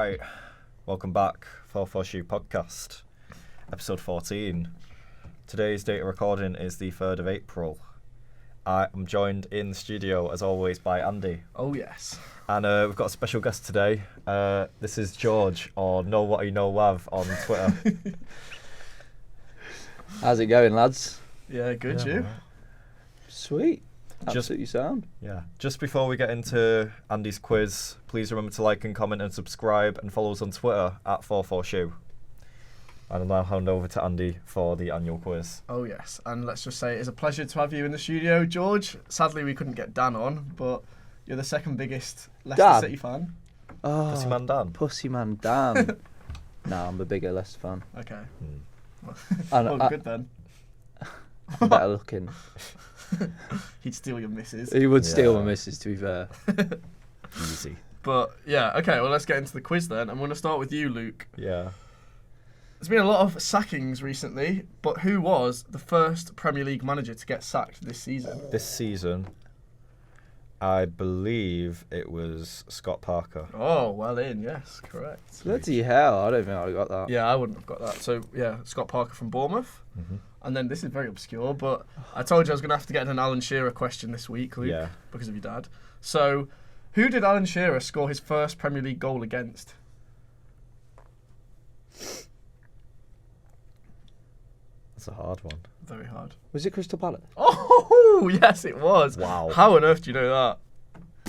Right, welcome back, Four Four SHU podcast, episode 14. Today's date of recording is the 3rd of April. I am joined in the studio, as always, by Andy. Oh, yes. And we've got a special guest today. This is George, or Know What You Know Wav on Twitter. How's it going, lads? Yeah, good, you? Right. Sweet. Absolutely sound. Yeah. Just before we get into Andy's quiz, please remember to like and comment and subscribe and follow us on Twitter at Four Four SHU. And I'll now hand over to Andy for the annual quiz. Oh, yes. And let's just say it's a pleasure to have you in the studio, George. Sadly, we couldn't get Dan on, but you're the second biggest Leicester City fan. Oh, Pussy Man Dan. Pussy Man Dan. Nah, I'm a bigger Leicester fan. Okay. And Good then. I'm better looking. He'd steal your missus. He would steal my missus, to be fair. Easy. But, yeah, okay, well, let's get into the quiz then. I'm going to start with you, Luke. Yeah. There's been a lot of sackings recently, but who was the first Premier League manager to get sacked this season? This season, I believe it was Scott Parker. Oh, well in, yes, correct. Bloody hell, I don't think I got that. Yeah, I wouldn't have got that. So, yeah, Scott Parker from Bournemouth. Mm-hmm. And then this is very obscure, but I told you I was going to have to get an Alan Shearer question this week, Luke, Yeah. because of your dad. So, who did Alan Shearer score his first Premier League goal against? That's a hard one. Very hard. Was it Crystal Palace? Oh, yes, it was. Wow. How on earth do you know that?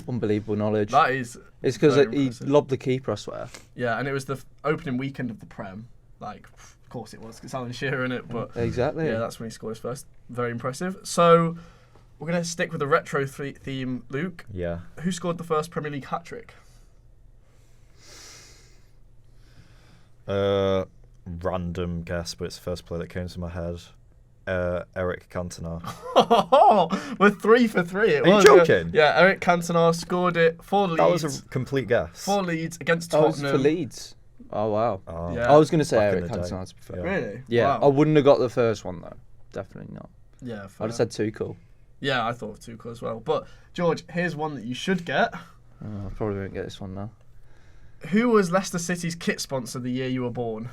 Unbelievable knowledge. That is... It's because very he impressive. lobbed the keeper, I swear. Yeah, and it was the opening weekend of the Prem. Like, of course it was, because Alan Shearer in it, but... Exactly. Yeah, that's when he scored his first. Very impressive. So, we're going to stick with the retro theme, Luke. Yeah. Who scored the first Premier League hat-trick? Random guess, but it's the first player that came to my head. Eric Cantona. We're 3 for 3. It Are you was, joking? Yeah, Eric Cantona scored it for Leeds. That was a complete guess. For Leeds against Oh, it was Tottenham. for Leeds. Oh, wow. Oh. Yeah. I was going to say Back in Eric the day. Cantona, to be fair. Yeah. Really? Yeah, Wow. I wouldn't have got the first one, though. Definitely not. Yeah, I'd fair. have said Tuchel. Yeah, I thought of Tuchel as well. But, George, here's one that you should get. Oh, I probably won't get this one now. Who was Leicester City's kit sponsor the year you were born?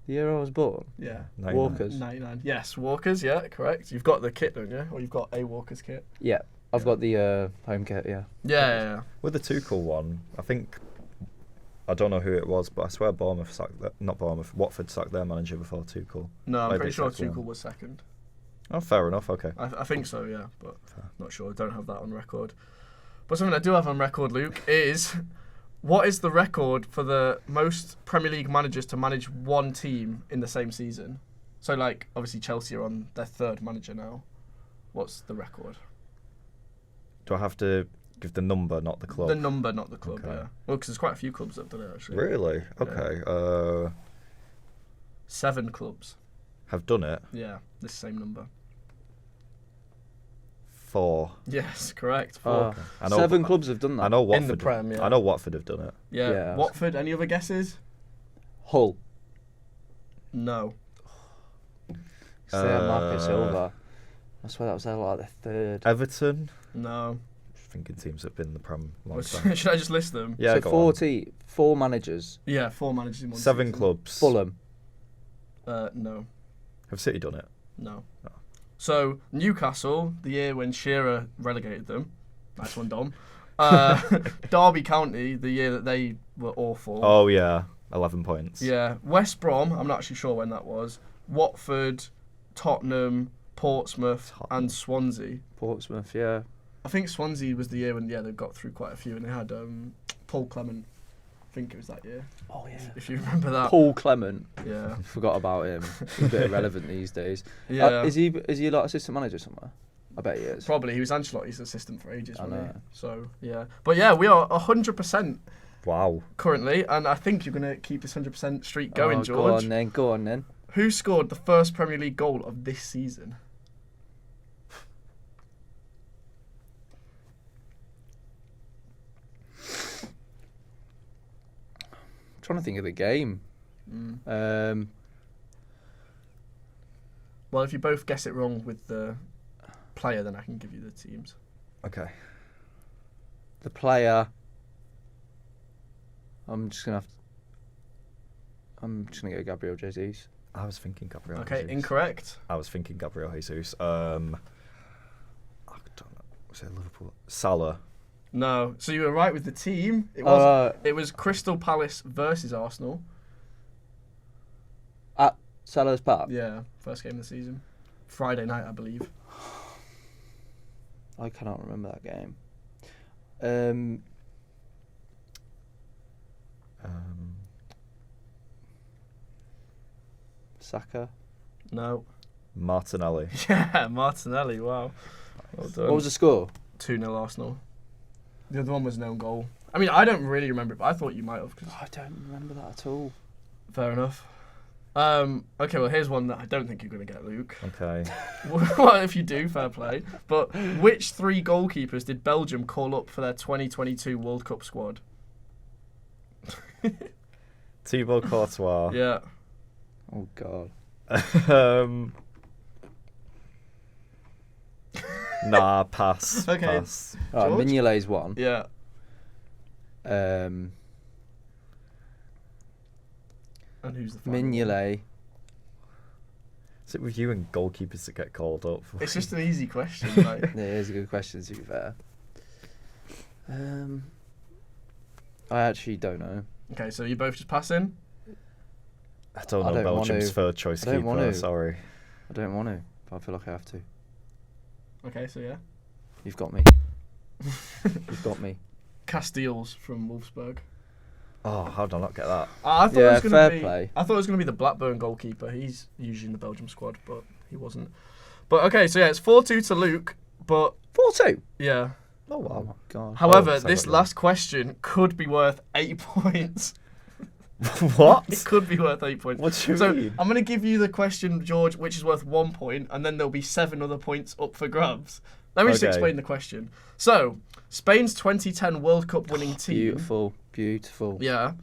The year I was born? Yeah. 99. Walkers. 99. Yes, Walkers, yeah, correct. You've got the kit, don't you? Or you've got a Walkers kit. Yeah, I've got the home kit, yeah. Yeah. With the Tuchel one, I don't know who it was, but I swear Watford sacked their manager before Tuchel. No, I'm Maybe pretty sure it's that Tuchel one. was second. Oh, fair enough, okay. I think so, yeah, but Fair. not sure. I don't have that on record. But something I do have on record, Luke, is what is the record for the most Premier League managers to manage one team in the same season? So, like, obviously Chelsea are on their third manager now. What's the record? Do I have to give the number, not the club? The number, not the club, Okay. yeah. Well, because there's quite a few clubs that have done it, actually. Really? Yeah. Okay. 7 clubs. Have done it. Yeah, this same number. 4. Yes, correct. 4. Oh, Okay. I know- 7 clubs have done that. I know Watford. In the Prem, yeah. I know Watford have done it. Yeah. Yeah. Watford, any other guesses? Hull. No. Marco Silva. I swear that was like the third. Everton. No. Thinking teams that have been in the Prem a long Well, time. should I just list them? Yeah, so go on. 4 managers. Yeah, 4 managers in one 7 season. clubs. Fulham. No. Have City done it? No. No. So, Newcastle, the year when Shearer relegated them. Nice one, Dom. Derby County, the year that they were awful. Oh yeah, 11 points. Yeah. West Brom, I'm not actually sure when that was. Watford, Tottenham, Portsmouth, and Swansea. Portsmouth, yeah. I think Swansea was the year when, they got through quite a few, and they had Paul Clement. I think it was that year. Oh, yeah. If you remember that. Paul Clement. Yeah. Forgot about him. He's a bit irrelevant these days. Yeah. Is he like assistant manager somewhere? I bet he is. Probably. He was Ancelotti's assistant for ages, I wasn't he? know. So, yeah. But yeah, we are 100% Wow. currently, and I think you're going to keep this 100% streak going, Oh, George. Go on then. Who scored the first Premier League goal of this season? I'm trying to think of the game. Well, if you both guess it wrong with the player, then I can give you the teams. Okay. The player I'm just gonna go Gabriel Jesus. I was thinking Gabriel Okay, Jesus. incorrect. I was thinking Gabriel Jesus. I don't know. Was it Liverpool? Salah. No. So you were right with the team. It was Crystal Palace versus Arsenal. At Sellers Park. Yeah, first game of the season. Friday night, I believe. I cannot remember that game. Saka. No. Martinelli. Yeah, Martinelli. Wow. Well done. What was the score? 2-0 Arsenal. The other one was no goal. I mean, I don't really remember it, but I thought you might have. I don't remember that at all. Fair enough. Okay, well, here's one that I don't think you're going to get, Luke. Okay. Well, if you do, fair play. But which 3 goalkeepers did Belgium call up for their 2022 World Cup squad? Thibaut Courtois. Yeah. Oh God. Nah, pass. Okay. Pass. Alright, George? Mignolet's one. Yeah. Um, And who's the final? Mignolet. Is it with you and goalkeepers that get called up? It's just an easy question. Like. Yeah, it is a good question, to be fair. I actually don't know. Okay, so you both just passing? I don't I know don't want Belgium's to. third choice I don't want keeper. to. Sorry. I don't want to, but I feel like I have to. Okay, so yeah. You've got me. You've got me. Casteels from Wolfsburg. Oh, how did I not get that? I thought Yeah, it was going fair to be. play. I thought it was going to be the Blackburn goalkeeper. He's usually in the Belgium squad, but he wasn't. But okay, so yeah, it's 4-2 to Luke. But 4-2. yeah. Oh, Oh wow. my God. However, so this good. last question could be worth 8 points. What? It could be worth 8 points. What do you So mean? I'm going to give you the question, George, which is worth 1 point, and then there'll be 7 other points up for grabs. Let me just Okay. explain the question. So, Spain's 2010 World Cup winning team. Beautiful, beautiful. Yeah.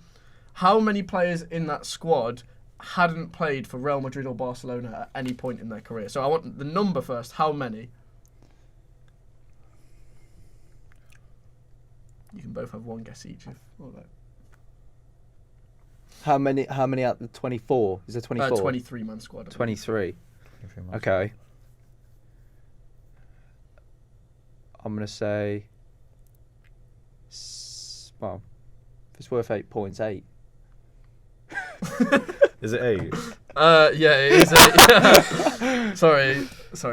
How many players in that squad hadn't played for Real Madrid or Barcelona at any point in their career? So I want the number first. How many? You can both have one guess each. If all right. How many out the 24? Is there 24? 23-man squad. I think. 23. Okay. I'm going to say... Well, if it's worth 8 points, 8. Is it 8? Yeah, it is. Yeah. Sorry,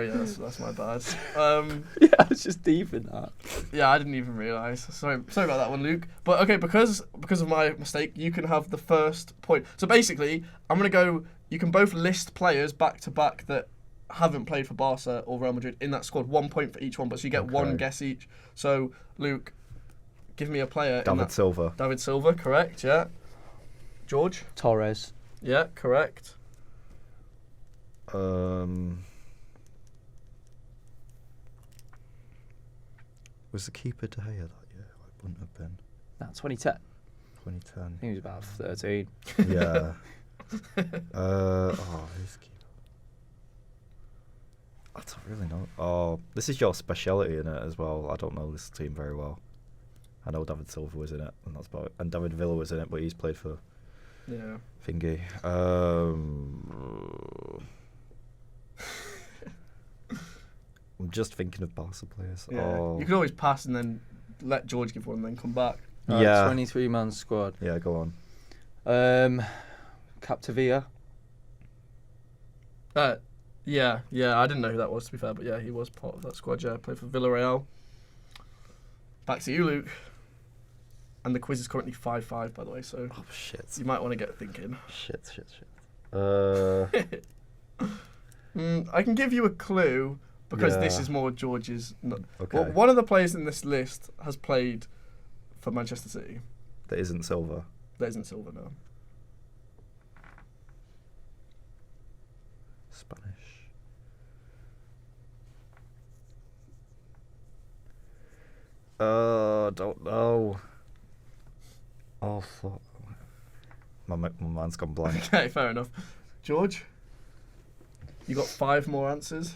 yeah, that's my bad. Yeah, it's just deep in that. Yeah, I didn't even realise. Sorry about that one, Luke. But okay, because of my mistake, you can have the first point. So basically, I'm gonna go. You can both list players back to back that haven't played for Barca or Real Madrid in that squad. 1 point for each one, but so you get one Okay. guess each. So Luke, give me a player. David Silva. David Silva, correct? Yeah. George. Torres. Yeah, correct. Was the keeper De Gea that year? It wouldn't have been. No, 2010. I 2010. think he was about 13. Yeah. Who's the keeper? I don't really know. Oh, this is your speciality in it as well. I don't know this team very well. I know David Silva was in it, and that's about it. And David Villa was in it, but he's played for Yeah. Thingy. I'm just thinking of Barca players. Yeah. Oh. You could always pass and then let George give one and then come back. Yeah. 23-man squad. Yeah, go on. Captavia. Yeah, I didn't know who that was, to be fair, but yeah, he was part of that squad. Yeah, played for Villarreal. Back to you, Luke. And the quiz is currently 5-5, by the way, so Oh, shit. you might want to get thinking. Shit. I can give you a clue because this Yeah. is more George's. Okay. Well, one of the players in this list has played for Manchester City. That isn't Silva. That isn't Silva, no. Spanish. Don't know. Oh, fuck. My mind's gone blank. Okay, fair enough. George, you got 5 more answers.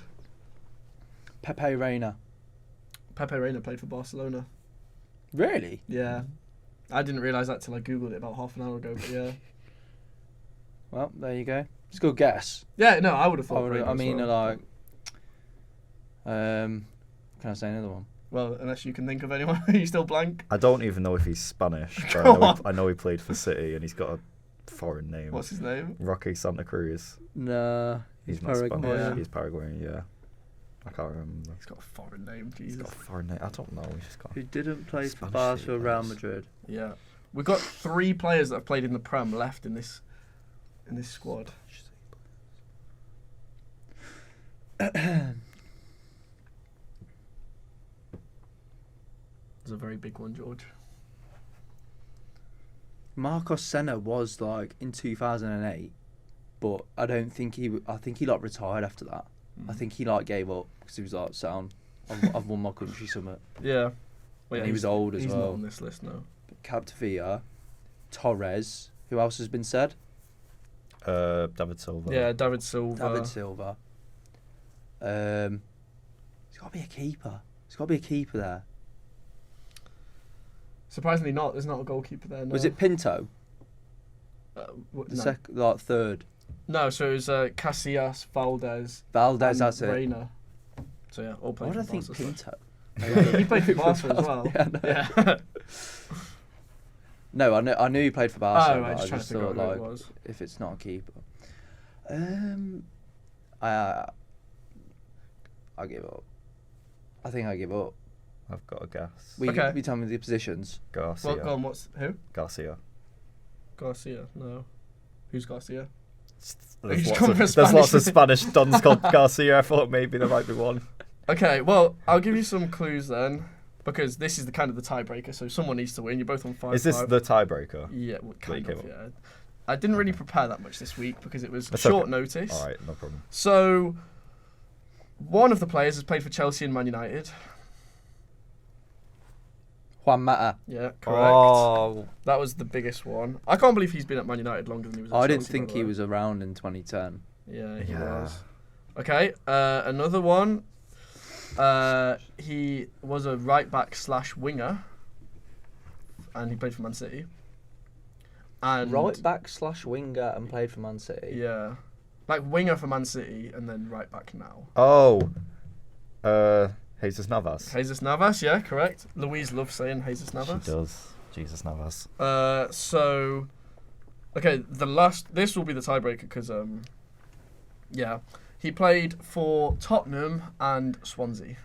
Pepe Reina. Pepe Reina played for Barcelona. Really? Yeah. I didn't realise that till I googled it about half an hour ago. But yeah. Well, there you go. It's a good guess. Yeah, no, I would have thought. I mean, like, can I say another one? Well, unless you can think of anyone, are you still blank? I don't even know if he's Spanish, but I know he played for City and he's got a foreign name. What's his name? Rocky Santa Cruz. No, He's not Paraguayan. Spanish. He's Paraguayan. Yeah. I can't remember. He's got a foreign name. He's Jesus. got a foreign name. I don't know. He's just got. Who didn't play for Spanish Barca or Real players. Madrid? Yeah, we've got 3 players that have played in the Prem left in this squad. It's a very big one, George. Marcos Senna was like in 2008, but I don't think I think he like retired after that. I think he like gave up because he was like, "Sound, I've won my country summit." Yeah. Well, And he was old as he's well. not on this list, no. Capdevila, Torres. Who else has been said? David Silva. Yeah, David Silva. David Silva. There's got to be a keeper. There's got to be a keeper there. Surprisingly not. There's not a goalkeeper there. No. Was it Pinto? No. Third. No, so it was Casillas, Valdez, Valdez, and that's it. Reyna. So yeah, all played Why for do I think Barca. Pinto? He played for Barca as well. Yeah, no. Yeah. No, I knew he played for Barca. Oh, but right, I just trying to just figure out thought who like it was. if it's not a keeper, I give up. I think I give up. I've got a guess. Okay. We tell me the positions. Garcia. Well, go on. Who? Garcia. Garcia. No. Who's Garcia? There's He's lots, come of, from there's lots of Spanish. Spanish dons called Garcia. I thought maybe there might be one. Okay, well, I'll give you some clues then, because this is the kind of the tiebreaker. So someone needs to win. You're both on 5-5. Is this the tiebreaker? Yeah, well, kind came of. up? Yeah. I didn't really prepare that much this week because it was That's short okay. notice. All right, no problem. So, one of the players has played for Chelsea and Man United. Juan Mata. Yeah, correct. Oh, That was the biggest one. I can't believe he's been at Man United longer than he was at I Chelsea. didn't think by the he way. was around in 2010. Yeah, he Yeah. was. Okay, another one. He was a right back / winger, and he played for Man City. And Right back / winger and played for Man City. Yeah, like winger for Man City, and then right back now. Jesus Navas. Jesus Navas, yeah, correct. Louise loves saying Jesus Navas. She does. Jesus Navas. So, okay, this will be the tiebreaker because, yeah, he played for Tottenham and Swansea.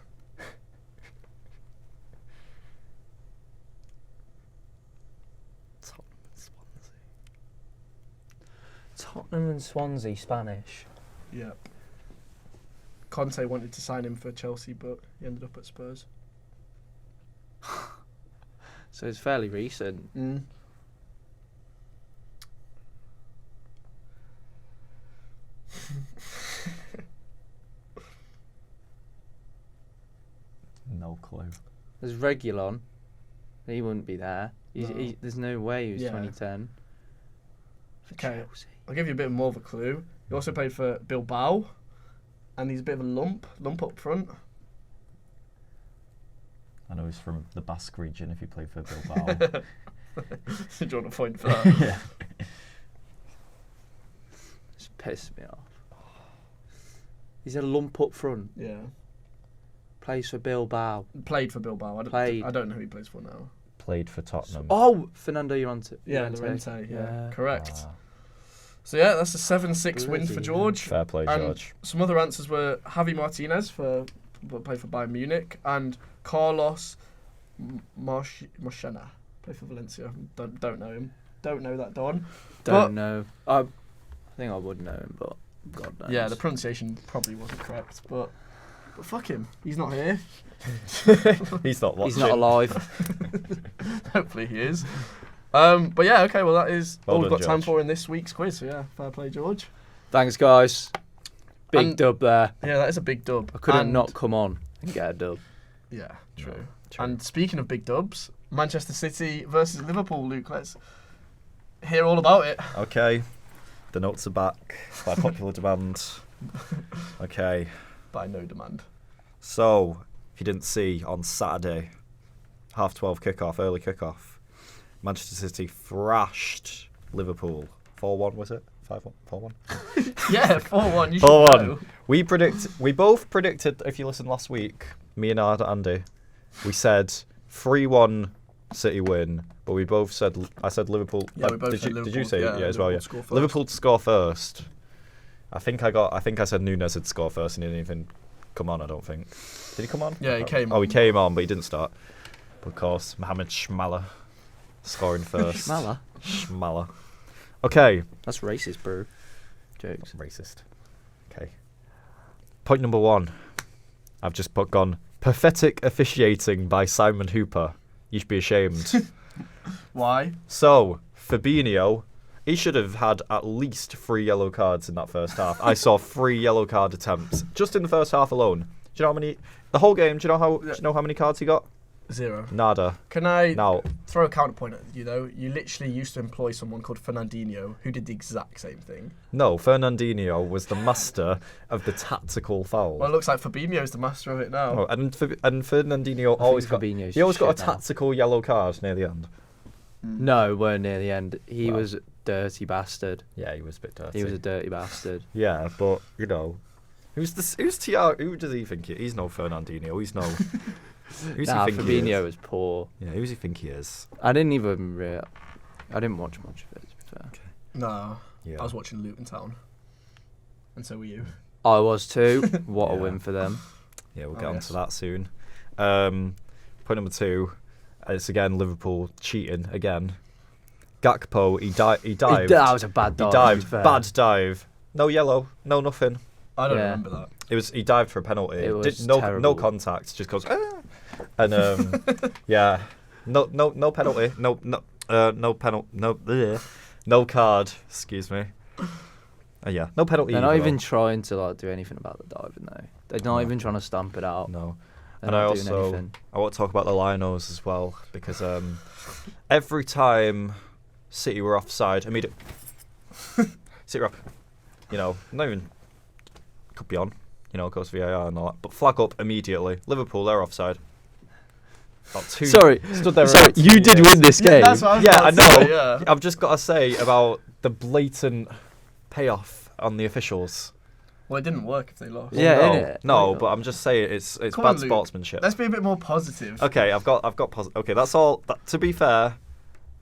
Tottenham and Swansea, Spanish. Yep. Conte wanted to sign him for Chelsea, but he ended up at Spurs. So it's fairly recent. No clue. There's Regulon. He wouldn't be there. No. There's no way he was Yeah. 2010. For Okay. Chelsea. I'll give you a bit more of a clue. He also played for Bilbao, and he's a bit of a lump up front. I know he's from the Basque region if he played for Bilbao. Do you want a point for that? Yeah. It's pissed me off. He's a lump up front. Yeah. Plays for Bilbao. Played for Bilbao. Played. I don't know who he plays for now. Played for Tottenham. Oh, Fernando Llorente. Yeah, Llorente. Yeah, correct. Ah, So yeah, that's a 7-6 win for Bloody George. fair play, And George. some other answers were Javi Martinez played for Bayern Munich, and Carlos Moschena played for Valencia. Don't know him. Don't know that Don. Don't know. I think I would know him, but God knows. Yeah, the pronunciation probably wasn't correct, but fuck him. He's not here. He's not watching. He's not alive. Hopefully he is. But yeah, okay. Well, that is Well all we've done, got time George. for in this week's quiz. So yeah, fair play, George. Thanks, guys. Big And- dub there. Yeah, that is a big dub. I couldn't And- not come on and get a dub. Yeah, true. No, true. And speaking of big dubs, Manchester City versus Liverpool, Luke. Let's hear all about it. Okay, the notes are back by popular demand. Okay, By no demand. so if you didn't see on Saturday, 12:30 kickoff, early kickoff, Manchester City thrashed Liverpool. 4-1 was it? 5-1? 4-1? Yeah, 4-1. You should 4-1. know. We both predicted, if you listened last week, me and Andy, we said 3-1 City win, but we both said, I said Liverpool. Yeah, we both did said you, Liverpool. Did you say it? Yeah, as well, yeah. Score first. Liverpool to score first. I think I said Nunes would score first and he didn't even come on, I don't think. Did he come on? Yeah, he came on. Oh, he came on, but he didn't start. But of course, Mohamed Schmaller scoring first. Schmaller. Okay. That's racist, bro. Jokes. Racist. Okay. Point number 1. I've just gone pathetic officiating by Simon Hooper. You should be ashamed. Why? So, Fabinho, he should have had at least 3 yellow cards in that first half. I saw 3 yellow card attempts just in the first half alone. Do you know how many? The whole game. Do you know how many cards he got? 0. Nada. Can I No. throw a counterpoint at you though? You literally used to employ someone called Fernandinho who did the exact same thing. No, Fernandinho was the master of the tactical foul. Well, it looks like Fabinho's the master of it now. Oh, and Fernandinho always got a tactical yellow card near the end. No, weren't near the end. He was a dirty bastard. Yeah, he was a bit dirty. He was a dirty bastard. Yeah, but you know, who's Thiago? Who does he think he? He's no Fernandinho. He's no. Who's he think he Fabinho is? was poor. Yeah, who's he think he is? I didn't watch much of it, to be fair. Okay. No, Yeah. I was watching Luton Town, and so were you. I was too. What a Yeah. win for them. Yeah, we'll Oh, get on yes. to that soon. Point number 2. It's again Liverpool cheating again. Gakpo, he dived. That was a bad dive. He to be dived. fair. Bad dive. No yellow. No nothing. I don't Yeah. remember that. He dived for a penalty. It was no terrible. contact. Just goes. "Ah." And yeah, no penalty. No penalty. No card. Excuse me. Yeah, no penalty. They're not either, even though. trying to do anything about the diving though. They're not No. even trying to stamp it out. No. They're And I not doing also anything. I want to talk about the linos as well because every time City were offside, immediately City were up. You know, not even could be on. You know, goes VAR and all that, but flag up immediately. Liverpool, they're offside. About 2. Sorry, stood there. sorry, about 2 you did years. win this Yeah, game. that's what I was Yeah, about I to know. say, yeah. I've just got to say about the blatant payoff on the officials. Well, it didn't work if they lost. Yeah, no, innit? no, Like- but I'm just saying it's Come bad on, Luke. sportsmanship. Let's be a bit more positive. Okay, I've got okay, that's all. To be fair,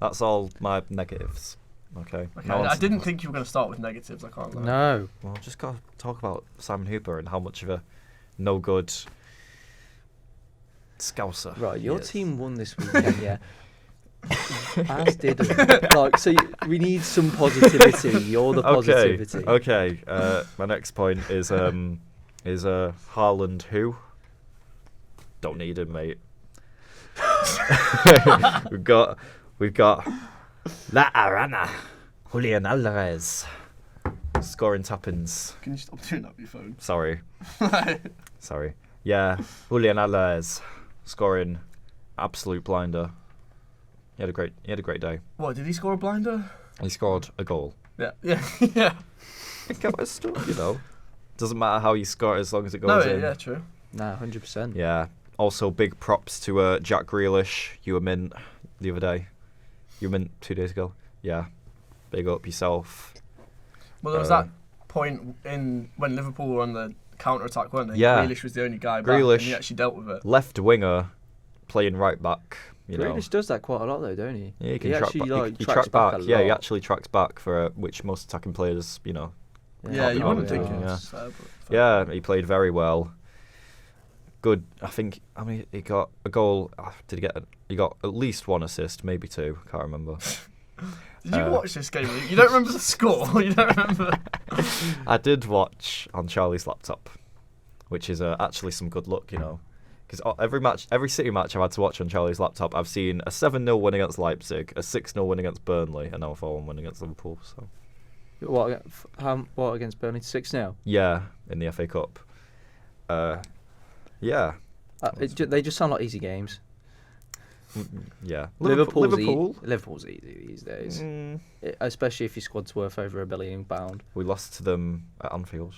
that's all my negatives. Okay. Okay, No I one's- didn't think you were going to start with negatives. I can't lie. No. Well, just got to talk about Simon Hooper and how much of a no good scouser. Right, your he is. team won this weekend, yeah. As did so we need some positivity. You're the positivity. Okay. My next point is Haaland who? Don't need him, mate. we've got La Arana, Julian Alvarez, scoring tap-ins. Can you stop doing that with your phone? Sorry. Yeah, Julian Alvarez scoring absolute blinder. He had a great day. What, did he score a blinder? He scored a goal. Yeah. Yeah. You know, doesn't matter how you score as long as it No, goes in. yeah, true. Nah, 100%. Yeah. Also, big props to Jack Grealish. You were mint the other day. You were mint 2 days ago. Yeah. Big up yourself. Well, there was that point in when Liverpool were on the counter-attack, weren't they? Yeah. Grealish was the only guy back, Grealish. and he actually dealt with it. Left winger, playing right back. You know. Grealish does that quite a lot though, don't he? Yeah, he can he track actually back. He tracks tracks back. a Yeah, he lot. actually tracks back for which most attacking players, you know. Yeah, you wouldn't yeah, think it yeah. was fair, but fair. Yeah, he played very well. Good. I think. I mean, he got a goal. Did he get? He got at least 1 assist, maybe 2. Can't remember. Did you watch this game? You don't remember the score? You don't remember? I did watch on Charlie's laptop, which is actually some good luck, you know. Because every City match I've had to watch on Charlie's laptop, I've seen a 7-0 win against Leipzig, a 6-0 win against Burnley, and now a 4-1 win against Liverpool. So What against Burnley? 6-0? yeah, in the FA Cup. Yeah. They just sound like easy games. Yeah. Liverpool's Liverpool. easy these days, Mm, especially if your squad's worth over £1 billion. we lost to them at Anfield.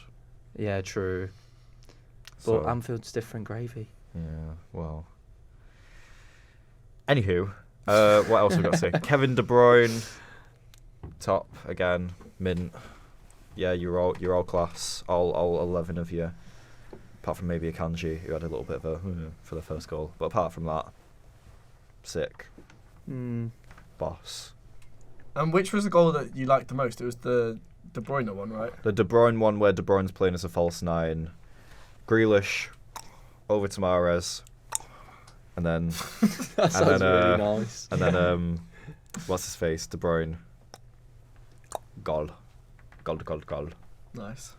Yeah, true. So, But Anfield's different gravy. yeah, well. Anywho, What else we got to say? Kevin De Bruyne, top again, mint. Yeah, you're all class. All 11 of you, apart from maybe Akanji, who had a little bit of a for the first goal. But apart from that, sick. Boss. And which was the goal that you liked the most? It was the De Bruyne one, right? The De Bruyne one where De Bruyne's playing as a false 9. Grealish over to Mahrez. And then That sounds really nice. And then what's his face? De Bruyne. Goal. Nice.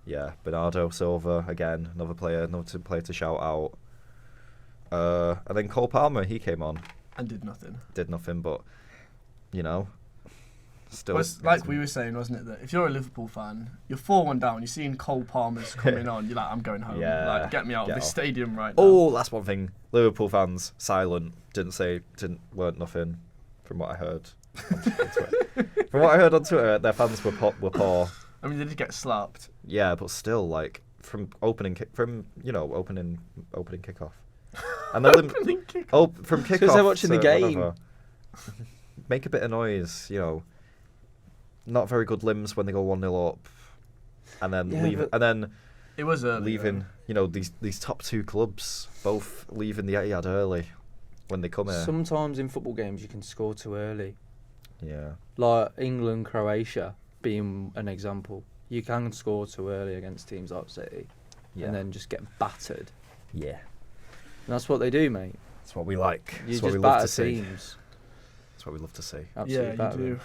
Yeah, Bernardo Silva again, another player to shout out. And then Cole Palmer, he came on. And did nothing. Did nothing, but still. Well, it's like we were saying, wasn't it, that if you're a Liverpool fan, you're 4-1 down, you're seeing Cole Palmer's coming on, you're like, I'm going home. Yeah, like, get me out of this stadium right now. Oh, that's one thing. Liverpool fans silent, weren't nothing, from what I heard. On Twitter. From what I heard on Twitter, their fans were poor. I mean, they did get slapped. Yeah, but still, like from opening kickoff, and then from kickoff. Because they're watching the game. Whatever, make a bit of noise, Not very good limbs when they go 1-0 up, and then leave. And then it was leaving. These top 2 clubs both leaving the Etihad early when they come here. Sometimes in football games you can score too early. Yeah. Like England, Croatia being an example. You can score too early against teams like City, and then just get battered. Yeah. And that's what they do, mate. That's what we like. You That's what just we love batter to see. teams. That's what we love to see. Absolutely yeah, you do.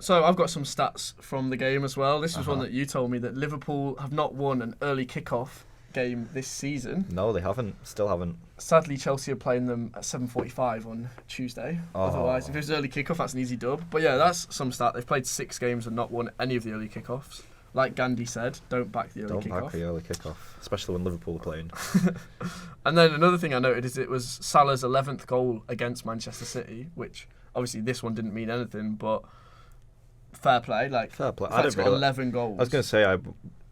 So I've got some stats from the game as well. This was one that you told me, that Liverpool have not won an early kickoff game this season. No, they haven't. Still haven't. Sadly, Chelsea are playing them at 7:45 on Tuesday. Otherwise, if it was early kickoff, that's an easy dub. But yeah, that's some stat. They've played 6 games and not won any of the early kickoffs. Like Gandhi said, don't back the early kickoff. Don't back the early kickoff, especially when Liverpool are playing. And then another thing I noted is it was Salah's 11th goal against Manchester City, which obviously this one didn't mean anything, but fair play. Fair play. I don't got 11 goals. I was going to say,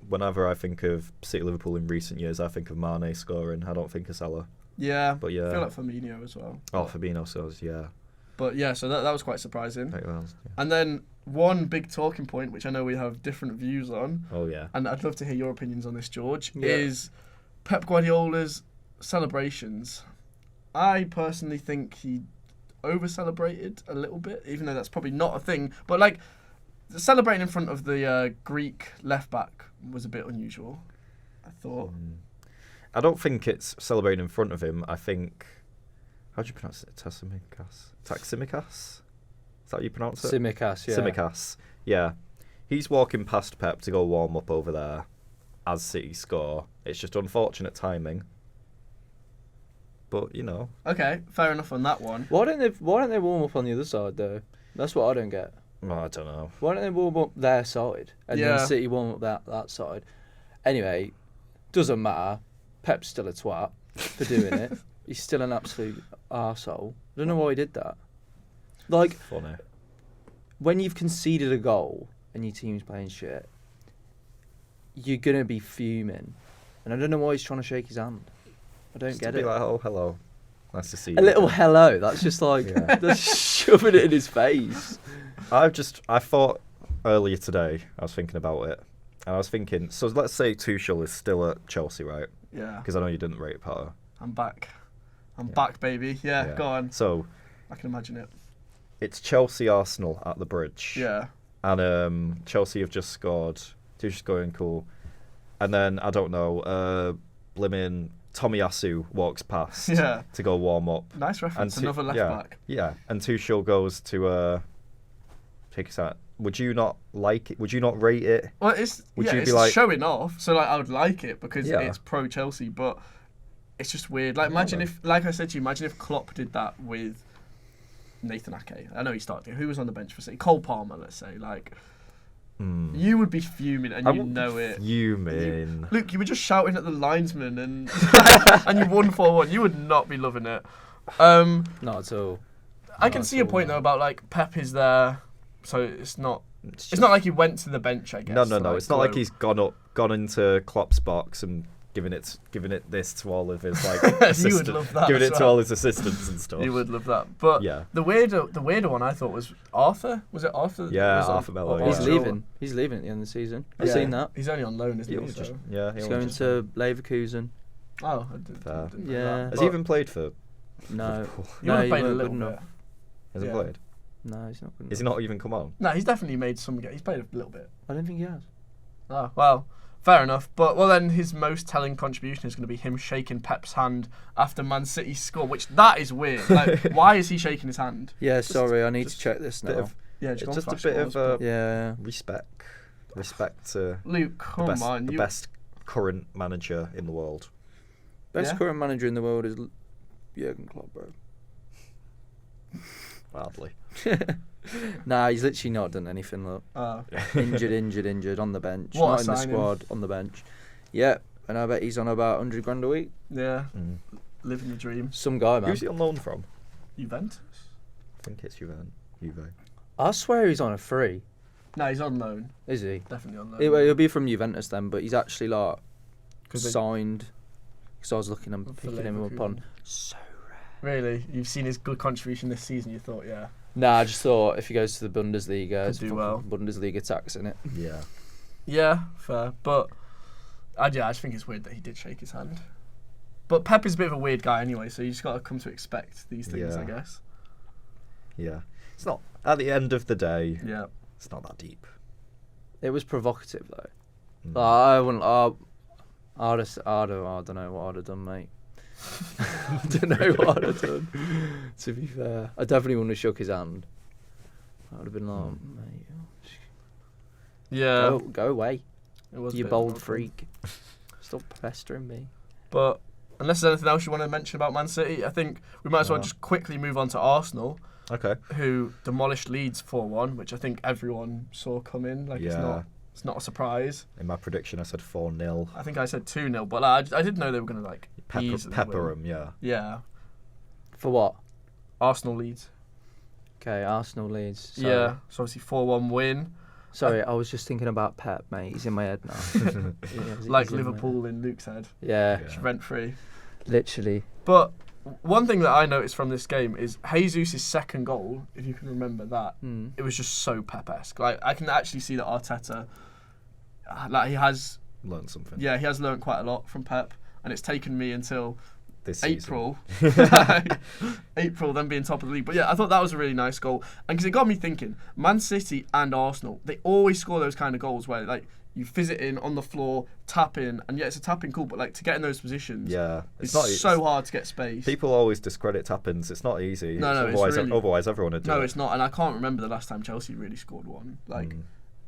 whenever I think of City Liverpool in recent years, I think of Mane scoring. I don't think of Salah. Yeah, but yeah, I feel like Firmino as well. Oh, Firmino scores, yeah. But yeah, so that was quite surprising. Yeah. And then one big talking point, which I know we have different views on. Oh yeah. And I'd love to hear your opinions on this, George. Is Pep Guardiola's celebrations. I personally think he over-celebrated a little bit, even though that's probably not a thing. But celebrating in front of the Greek left-back was a bit unusual, I thought. I don't think it's celebrating in front of him. I think... How do you pronounce it? Taximikas? Is that how you pronounce it? Tsimikas, yeah. Tsimikas, yeah. He's walking past Pep to go warm up over there as City score. It's just unfortunate timing. But, Okay, fair enough on that one. Why don't they warm up on the other side, though? That's what I don't get. Well, I don't know. Why don't they warm up their side and then City warm up that side? Anyway, doesn't matter. Pep's still a twat for doing it. He's still an absolute arsehole. I don't know why he did that. Funny. When you've conceded a goal and your team's playing shit, you're going to be fuming. And I don't know why he's trying to shake his hand. I don't Just get to it. Be like, oh, hello. Nice to see you. A little hello. That's just that's shoving it in his face. I thought earlier today, I was thinking about it. And I was thinking, so let's say Tuchel is still at Chelsea, right? Yeah. Because I know you didn't rate Potter. I'm back. I'm back, baby. Yeah, go on. So I can imagine it. It's Chelsea-Arsenal at the Bridge. Yeah. And Chelsea have just scored. Tuchel's going cool. And then, I don't know, blimmin' Tomiyasu walks past to go warm up. Nice reference, another left back. Yeah, and Tuchel goes to take us out. Would you not like it? Would you not rate it? Well, it's showing off. So I would like it because it's pro Chelsea, but it's just weird. Imagine if, like I said to you, imagine if Klopp did that with Nathan Ake. I know he started. Who was on the bench for City? Cole Palmer, let's say. You would be fuming, and you know it. Fuming. Look, you were just shouting at the linesman, and and you won 4-1. You would not be loving it. Not at all. I can see a point though about Pep is there, so it's not like he went to the bench. I guess. No. It's not like he's gone into Klopp's box and giving it this to all of his like You would love that. giving as it to well. all his assistants and stuff. You would love that. But Yeah. the weirder one I thought was Arthur. Was it Arthur? Yeah, Was it- Arthur Mello, or yeah. He's Arthur? leaving. He's leaving at the end of the season. I've Yeah. seen that. He's only on loan, isn't He'll he? just, So. yeah, He's he'll going just- to Leverkusen. Oh, I didn't Fair. know Yeah. that. Has But he even played for No. Liverpool? He No, would have he played a weren't little good bit. enough. Has he Yeah. played? No, he's not good Is he enough. not even come on? No, he's definitely made some. He's played a little bit. I don't think he has. Oh, well, fair enough. But then his most telling contribution is going to be him shaking Pep's hand after Man City score, which that is weird. Like, why is he shaking his hand? Yeah, sorry, I need to just check this Bit now. of, Yeah, it's go on just a flash bit scores, of but- Yeah. respect to Luke, the come best, on, the you. best current manager in the world. Best Yeah? current manager in the world is Jurgen Klopp, bro. Hardly. Nah, he's literally not done anything. Look, injured on the bench. What a Not in the signing. squad, on the bench. Yep, and I bet he's on about 100 grand a week. Yeah, Mm. living the dream. Some guy, man. Who's he on loan from? Juventus? I think it's Juve. I swear he's on a free. No, he's on loan. Is he? Definitely on loan. He'll be from Juventus then, but he's actually like 'Cause they- signed. Because I was looking and For picking him up on. Leverkusen. So Really? You've seen his good contribution this season, you thought, yeah. Nah, I just thought if he goes to the Bundesliga, Could it's do fucking well. Bundesliga tax in it. Yeah. Yeah, fair. But, I just think it's weird that he did shake his hand. But Pep is a bit of a weird guy anyway, so you just got to come to expect these things, Yeah. I guess. Yeah. It's not, at the end of the day, Yeah. it's not that deep. It was provocative though. Mm. Like, I wouldn't. I don't know what I'd have done, mate. I don't know what I'd have done. To be fair, I definitely wouldn't have shook his hand. I would have been like, mate, Yeah. go away, It was a you bit bold awkward. freak. Stop pestering me. But unless there's anything else you want to mention about Man City, I think we might as well No. just quickly move on to Arsenal, Okay. who demolished Leeds 4-1, which I think everyone saw coming. Like Yeah. it's not a surprise. In my prediction, I said 4-0. I think I said 2-0, but like, I didn't know they were going to like easily Pepper win. him, yeah. Yeah, For what? Arsenal Leeds. Okay, Arsenal Leeds. Sorry. Yeah, so obviously 4-1 win. Sorry, I was just thinking about Pep, mate. He's in my head now. Yeah, Like he's in my Liverpool head. in Luke's head, Yeah, Yeah. rent free. literally. But one thing that I noticed from this game is Jesus' second goal, if you can remember that, Mm. it was just so Pep-esque. Like I can actually see that Arteta, like he has Learned something. he has learned quite a lot from Pep, and it's taken me until This season. April, April, then being top of the league. But yeah, I thought that was a really nice goal, and because it got me thinking, Man City and Arsenal, they always score those kind of goals where like you fizz it in on the floor, tap in, and yeah, it's a tapping cool, but like to get in those positions, Yeah. it's not so hard to get space. People always discredit tap-ins. It's not easy. No, it's otherwise, really- otherwise everyone would do No, it. it's not, and I can't remember the last time Chelsea really scored one. Like, Mm.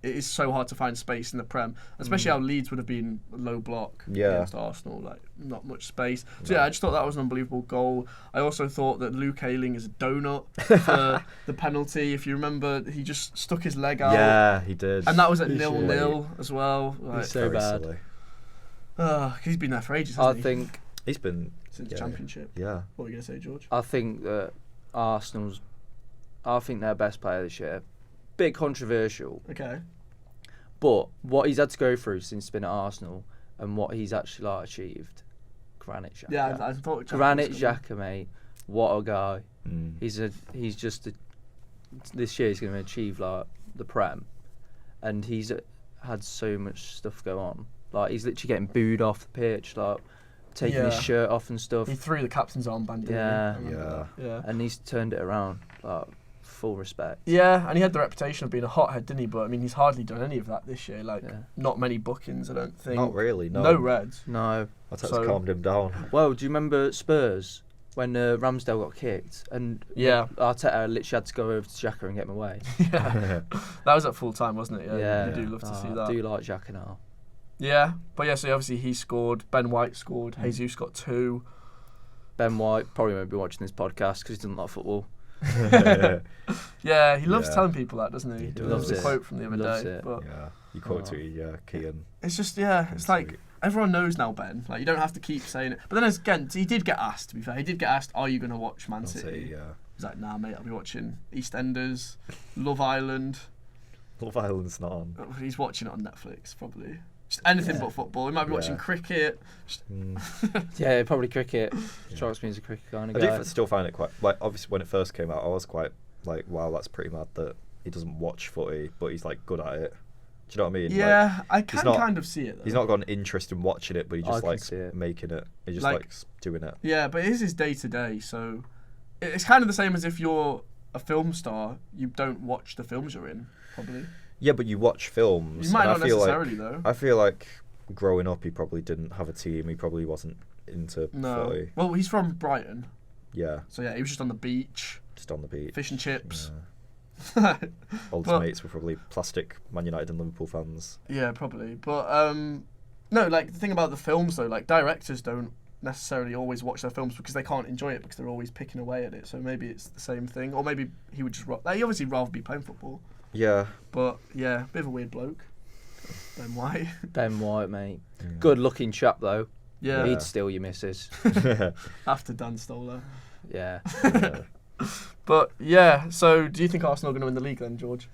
it is so hard to find space in the Prem, especially how Leeds would have been low block Yeah. against Arsenal, like not much space. So No. yeah, I just thought that was an unbelievable goal. I also thought that Luke Ayling is a donut for the penalty. If you remember, he just stuck his leg out. Yeah, he did. And that was at He's 0-0 as well. Like, so Very bad. silly. he's been there for ages, I hasn't he? think He's been. Since yeah, Championship. Yeah. What were you going to say, George? I think that Arsenal's. I think their best player this year. Bit controversial, Okay. but what he's had to go through since been at Arsenal and what he's actually like achieved. Granit Xhaka. Yeah, I thought Granit was gonna- Xhaka, mate. What a guy. Mm. He's just this year he's going to achieve like the Prem, and he's had so much stuff go on. Like he's literally getting booed off the pitch, like taking his Yeah. shirt off and stuff. He threw the captain's armband. didn't he? Yeah. I remember that. Yeah. And he's turned it around. Like full respect. Yeah, and he had the reputation of being a hothead, didn't he? But I mean, he's hardly done any of that this year. Like, Yeah. not many bookings, I don't think. Not really. No. No reds. No. That's So- calmed him down. Well, do you remember Spurs when Ramsdale got kicked and Yeah. Arteta literally had to go over to Xhaka and get him away? Yeah, that was at full time, wasn't it? Yeah, Yeah. you do love to see I that. do like Xhaka now. Yeah, but yeah, so obviously he scored. Ben White scored. Jesus got 2. Ben White probably won't be watching this podcast because he doesn't like football. Yeah, he loves Yeah. telling people that, doesn't he? He There does. was a Loves it. quote from the other Loves day. it. But Yeah. You quote Oh. to Kean. it's just, yeah, it's like Sweet. everyone knows now, Ben. Like, you don't have to keep saying it. But then again, he did get asked, to be fair. He did get asked, are you going to watch Man I'll City? say, yeah. He's like, nah, mate, I'll be watching EastEnders, Love Island. Love Island's not on. He's watching it on Netflix, probably. Just anything but football. He might be watching cricket. Yeah, probably cricket. Strikes me as a cricket kind of I guy. do still find it quite, like, obviously when it first came out, I was quite like, wow, that's pretty mad that he doesn't watch footy, but he's like good at it. Do you know what I mean? Yeah, like, I can kind of see it though. He's not got an interest in watching it, but he just likes see it. making it. He just Like- likes doing it. Yeah, but it is his day to day, so it's kind of the same as if you're a film star, you don't watch the films you're in, probably. Yeah, but you watch films. You might and not I feel necessarily though. I feel like growing up, he probably didn't have a team. He probably wasn't into No. footy. Well, he's from Brighton, Yeah, so yeah, he was just on the beach, just on the beach. fish and chips. All his But- mates were probably plastic Man United and Liverpool fans. Yeah, probably. But no, like the thing about the films though, like directors don't necessarily always watch their films because they can't enjoy it because they're always picking away at it. So maybe it's the same thing, or maybe he would just like, he obviously rather be playing football. Yeah. But yeah, bit of a weird bloke. Ben White. Ben White, mate. Good looking chap though. Yeah. He'd steal your missus. After Dan stole her. Yeah. But yeah, so do you think Arsenal are going to win the league then, George?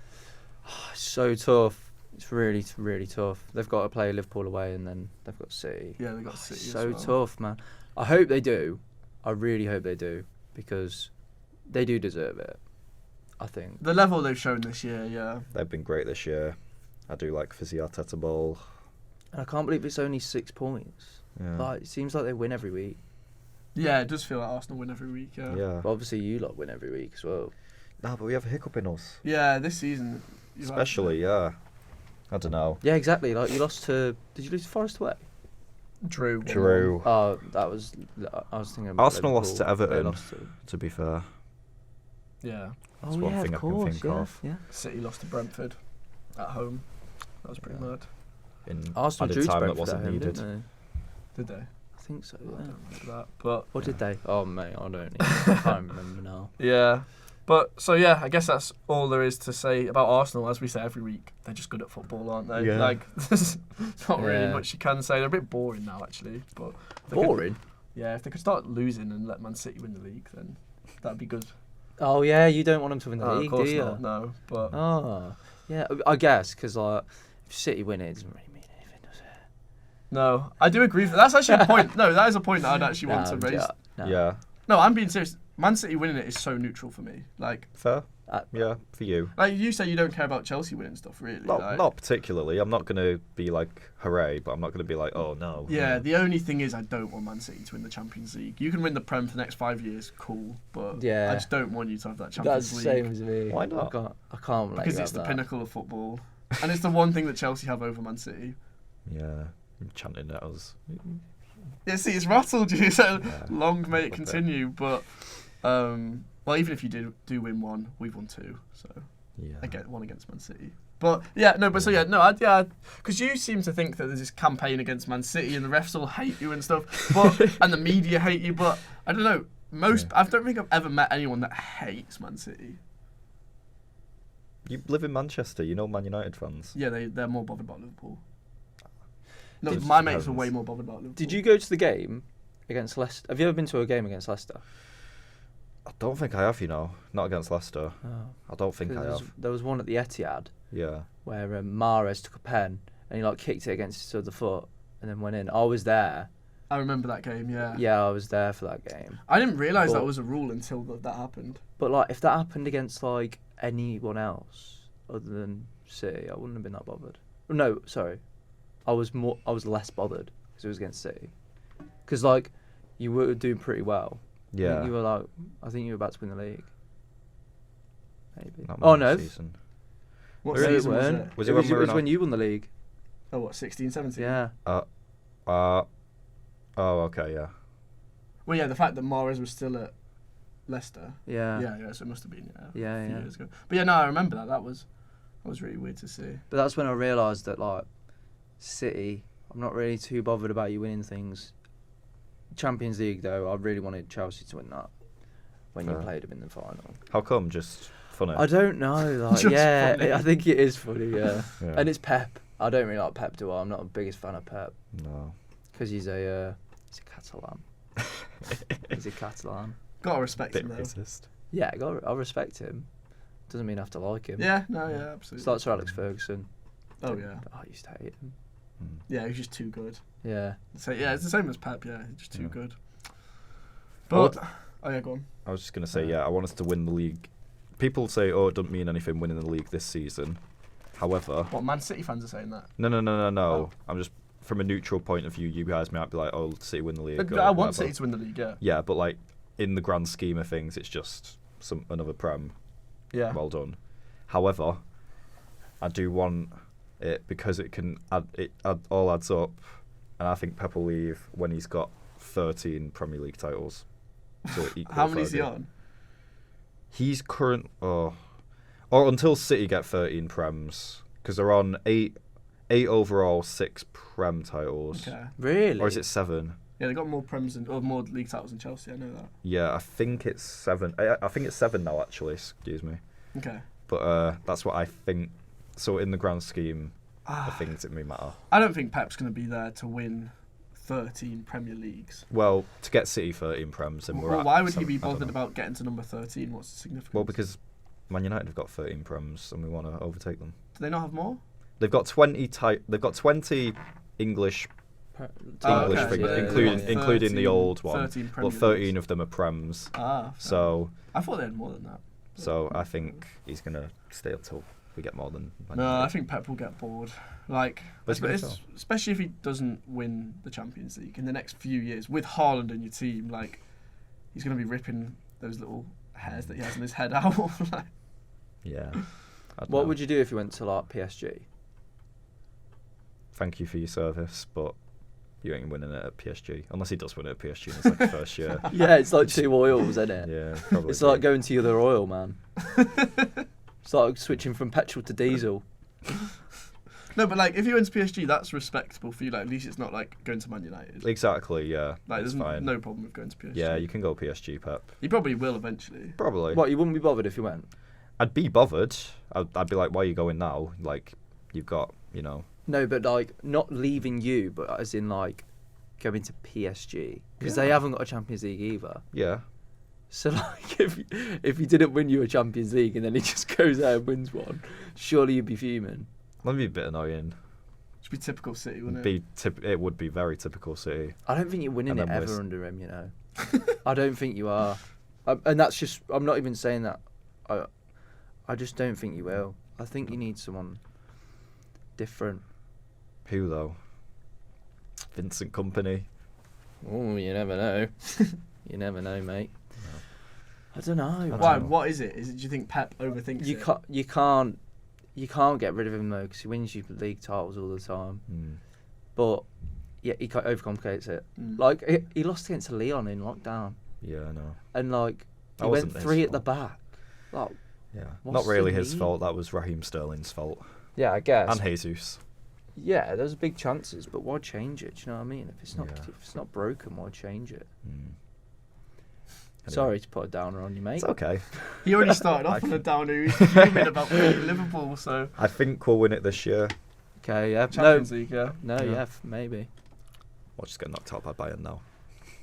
So tough. It's really, really tough. They've got to play Liverpool away and then they've got City. Yeah, they got City. So as well. tough, man. I hope they do. I really hope they do because they do deserve it. I think. The level they've shown this year, yeah. They've been great this year. I do like Fizzy Arteta ball. And I can't believe it's only 6 points. Yeah. Like, it seems like they win every week. Yeah, it does feel like Arsenal win every week. Yeah. Yeah. But obviously, you lot win every week as well. Nah, but we have a hiccup in us. Yeah, this season. Especially, yeah. I don't know. Yeah, exactly. Like, you lost to. Did you lose to Forest away? Drew. Drew. Oh, that was. I was thinking about Arsenal lost to Liverpool. They Everton. lost To be fair. Yeah. That's Oh, one yeah, thing of I can course. think Yeah, of. yeah. City lost to Brentford at home. That was pretty mad. In Arsenal added drew to time that Brentford wasn't at home, needed. didn't they? Did they? I think so. I Yeah. don't remember that. But Or did they? Oh, mate, I don't know. I can't remember now. yeah. But so yeah, I guess that's all there is to say about Arsenal. As we say every week, they're just good at football, aren't they? Yeah. Like there's not really Yeah. much you can say. They're a bit boring now, actually. But if they Boring. Could, yeah, if they could start losing and let Man City win the league, then that'd be good. Oh, yeah, you don't want them to win the Oh, league, of course do you? not. No, but Oh, yeah, I guess, because like, if City win it doesn't really mean anything, does it? no, I do agree. That's actually a point. No, that is a point that I'd actually want to raise. No. Yeah. No, I'm being serious. Man City winning it is so neutral for me. Like Fair. Uh, Yeah, for you. you say, you don't care about Chelsea winning stuff, really. Not particularly. I'm not going to be like, hooray, but I'm not going to be like, oh, no. Yeah, the only thing is I don't want Man City to win the Champions League. You can win the Prem for the next 5 years, cool, but Yeah. I just don't want you to have that That's Champions the League. same as me. Why not? I can't let Because you it's have the that. pinnacle of football. And it's the one thing that Chelsea have over Man City. Yeah. I'm chanting at us. Yeah, see, it's rattled you, so Yeah, long may it a bit. continue, but, well, even if you do win one, we've won 2, so Yeah. I get one against Man City. But yeah, no, but so yeah, no, because you seem to think that there's this campaign against Man City and the refs all hate you and stuff, but and the media hate you. But I don't know. I don't think I've ever met anyone that hates Man City. You live in Manchester. You know Man United fans. Yeah, they're more bothered about Liverpool. No, Did- my mates are way more bothered about Liverpool. Did you go to the game against Leicester? Have you ever been to a game against Leicester? I don't think I have, not against Leicester. Oh. I don't think I have. There was one at the Etihad Yeah. where Mahrez took a pen and he like kicked it against his other foot and then went in. I was there. I remember that game. Yeah. Yeah, I was there for that game. I didn't realise that But- was a rule until that happened. But like, if that happened against like anyone else other than City, I wouldn't have been that bothered. No, sorry, I was less bothered because it was against City. Because like, you were doing pretty well. I Yeah. think you were like, I think you were about to win the league. Maybe. Not Oh my no. season. What No, it season was weren't. it? Was it it was, when we were it was in when you won the league. Oh, what, 16, 17? Yeah. Oh, okay, yeah. Well, yeah, the fact that Mahrez was still at Leicester. Yeah. Yeah, so it must have been a few Yeah. years ago. But yeah, no, I remember that. That was really weird to see. But that's when I realised that like, City, I'm not really too bothered about you winning things. Champions League though, I really wanted Chelsea to win that when you Fair. played them in the final. How come? Just funny. I don't know. Like, Just yeah, funny. I think it is funny. Yeah. Yeah. And it's Pep. I don't really like Pep, do I? I'm not the biggest fan of Pep No. because he's a Catalan. He's a Catalan. Gotta respect Bit him, though. racist. Yeah, I respect him. Doesn't mean I have to like him. Yeah, no, yeah, absolutely. It's like Sir Alex Ferguson. Oh, yeah. I used to hate him. Yeah, he's just too good. Yeah. So yeah, it's the same as Pep. Yeah, he's just too Yeah. good. But oh yeah, go on. I was just going to say, I want us to win the league. People say, oh, it doesn't mean anything winning the league this season. However... What, Man City fans are saying that? No. Oh. I'm just... From a neutral point of view, you guys might be like, oh, City win the league. I want City to win the league, yeah. Yeah, but like, in the grand scheme of things, it's just another Prem. Yeah. Well done. However, I do want it because it can all adds up, and I think Pep will leave when he's got 13 Premier League titles. So How many is he on? He's or until City get 13 Prems, because they're on 8 overall, 6 Prem titles. Okay. Really? Or is it 7? Yeah, they got more Prems or more league titles than Chelsea. I know that. Yeah, I think it's 7. I think it's 7 now, actually. Excuse me. Okay. But that's what I think. So in the grand scheme of things, it may matter. I don't think Pep's going to be there to win 13 Premier Leagues. Well, to get City 13 Prems, and why would he be bothered about getting to number 13? What's the significance? Well, because Man United have got 13 Prems, and we want to overtake them. Do they not have more? They've got 20 English okay. things, including the old one. 13 but 13 of them are Prems. So I thought they had more than that. So I think he's gonna stay up till we get more than. No, I think Pep will get bored. Like, especially if he doesn't win the Champions League in the next few years with Haaland in your team. Like, he's gonna be ripping those little hairs that he has in his head out. Like, yeah. What would you do if you went to like PSG? Thank you for your service, but you ain't winning it at PSG. Unless he does win it at PSG in his like first year. Yeah, it's like 2 oils, isn't it? Yeah, probably. It's like going to the other oil, man. It's like switching from petrol to diesel. No, but like if you went to PSG, that's respectable for you. Like at least it's not like going to Man United. Exactly, yeah. Like there's fine. no problem with going to PSG. Yeah, you can go PSG, Pep. You probably will eventually. Probably. What, you wouldn't be bothered if you went? I'd be bothered. I'd be like, why are you going now? Like, you've got, No, but like not leaving you, but as in like going to PSG because they haven't got a Champions League either. Yeah. So like if he didn't win you a Champions League and then he just goes out and wins one, surely you'd be fuming. That'd be a bit annoying. Should be typical City, wouldn't it? It would be very typical City. I don't think you're winning it ever under him. I don't think you are, and that's just. I'm not even saying that. I just don't think you will. I think you need someone different. Who though? Vincent Kompany. Oh, you never know. You never know, mate. No. I don't know. Why? What is it? Do you think Pep overthinks it? You can't get rid of him though because he wins you league titles all the time. But yeah, he overcomplicates it. Like he lost against Leon in lockdown. Yeah, I know. And like he went 3 at the back. Like, yeah, not really his fault. That was Raheem Sterling's fault. Yeah, I guess. And Jesus. Yeah, there's big chances, but why change it? Do you know what I mean? If it's not broken, why change it? Anyway. Sorry to put a downer on you, mate. It's okay. He already started off on a downer. He's fuming about beating Liverpool, so. I think we'll win it this year. Okay, yeah. Champions League, yeah. No, yeah, maybe. We'll just get knocked out by Bayern now.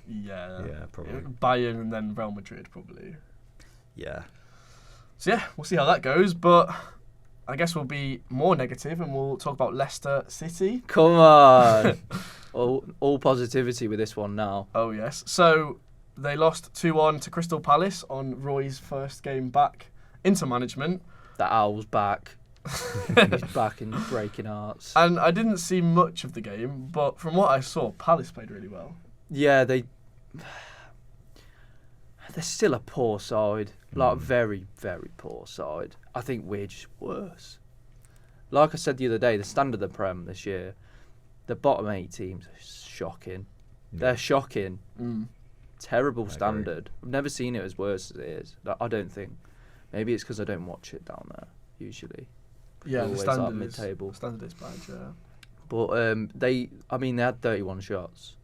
Yeah. Yeah, probably. Bayern and then Real Madrid, probably. Yeah. So yeah, we'll see how that goes, but I guess we'll be more negative and we'll talk about Leicester City. Come on. all positivity with this one now. Oh yes. So they lost 2-1 to Crystal Palace on Roy's first game back into management. The Owl's back. He's back in breaking hearts. And I didn't see much of the game, but from what I saw, Palace played really well. Yeah, they're still a poor side. Like, very, very poor side. I think we're just worse. Like I said the other day, the standard of the Prem this year, the bottom 8 teams are shocking. Yeah. They're shocking. Terrible standard. I've never seen it as worse as it is. I don't think. Maybe it's because I don't watch it down there, usually. Yeah, the standard is mid-table. Standard is bad, yeah. But they had 31 shots.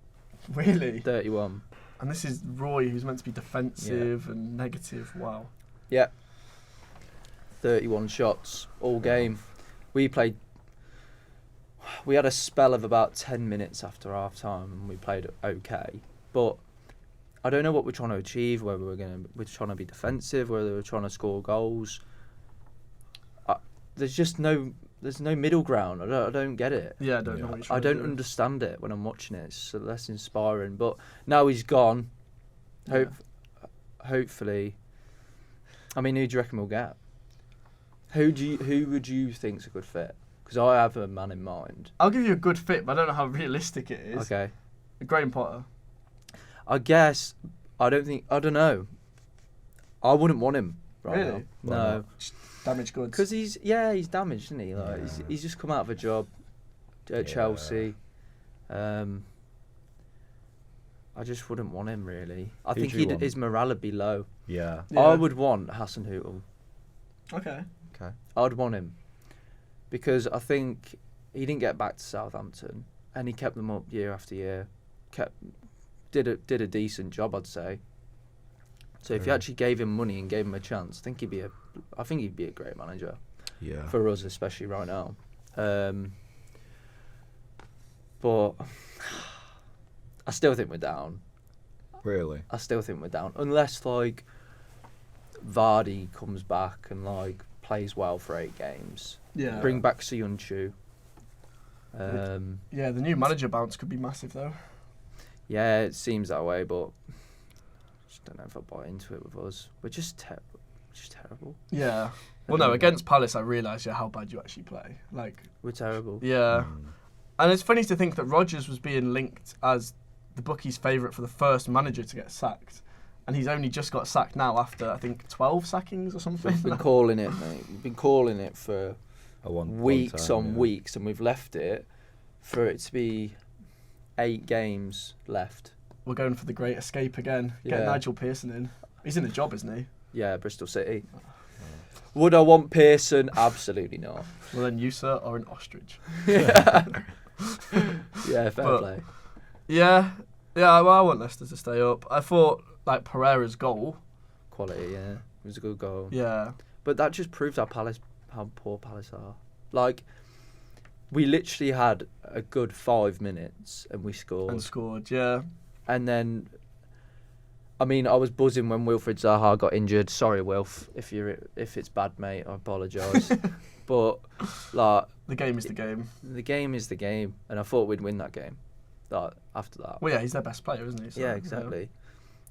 Really? 31. And this is Roy, who's meant to be defensive and negative. Wow. Yeah. 31 shots all game. We had a spell of about 10 minutes after half time and we played okay. But I don't know what we're trying to achieve, whether we're trying to be defensive, whether we're trying to score goals. There's just no there's no middle ground. I don't get it. Yeah, I don't know what he's I trying to don't do. understand it when I'm watching it. It's less inspiring. But now he's gone. Hopefully. I mean, who do you reckon we'll get? Who would you think's a good fit? Because I have a man in mind. I'll give you a good fit, but I don't know how realistic it is. Okay. Graham Potter. I guess I don't know. I wouldn't want him right Really? now. No. Damaged goods. Because he's damaged, isn't he? Like he's just come out of a job at Chelsea. I just wouldn't want him really. I think his morale would be low. Yeah. I would want Hassan Hootel. Okay. I'd want him because I think he didn't get back to Southampton and he kept them up year after year. Did a decent job, I'd say. So if you actually gave him money and gave him a chance, I think he'd be a great manager. Yeah. For us, especially right now. But I still think we're down. Really? I still think we're down unless like Vardy comes back and like plays well for 8 games. Yeah. Bring back Suyunchu. Yeah, the new manager bounce could be massive though. Yeah, it seems that way, but I just don't know if I buy into it with us. We're just terrible. Yeah. Well, no, against Palace, I realised how bad you actually play. Like, We're terrible. yeah. And it's funny to think that Rodgers was being linked as the bookies' favourite for the first manager to get sacked. And he's only just got sacked now after, I think, 12 sackings or something. We've been calling it, mate. We've been calling it for weeks on weeks, and we've left it for it to be 8 games left. We're going for the great escape again. Get Yeah. Nigel Pearson in. He's in the job, isn't he? Yeah, Bristol City. Would I want Pearson? Absolutely not. Well, then you, sir, are an ostrich. Yeah, fair play. Yeah. Yeah, well, I want Leicester to stay up. I thought, like, Pereira's goal. Quality, yeah. It was a good goal. Yeah. But that just proves how poor Palace are. Like, we literally had a good 5 minutes and we scored. And scored, yeah. And then, I mean, I was buzzing when Wilfried Zaha got injured. Sorry, Wilf, if it's bad, mate, I apologise. But like, the game is the game. The game is the game, and I thought we'd win that game. Like after that. Well, yeah, he's their best player, isn't he? So, yeah, exactly.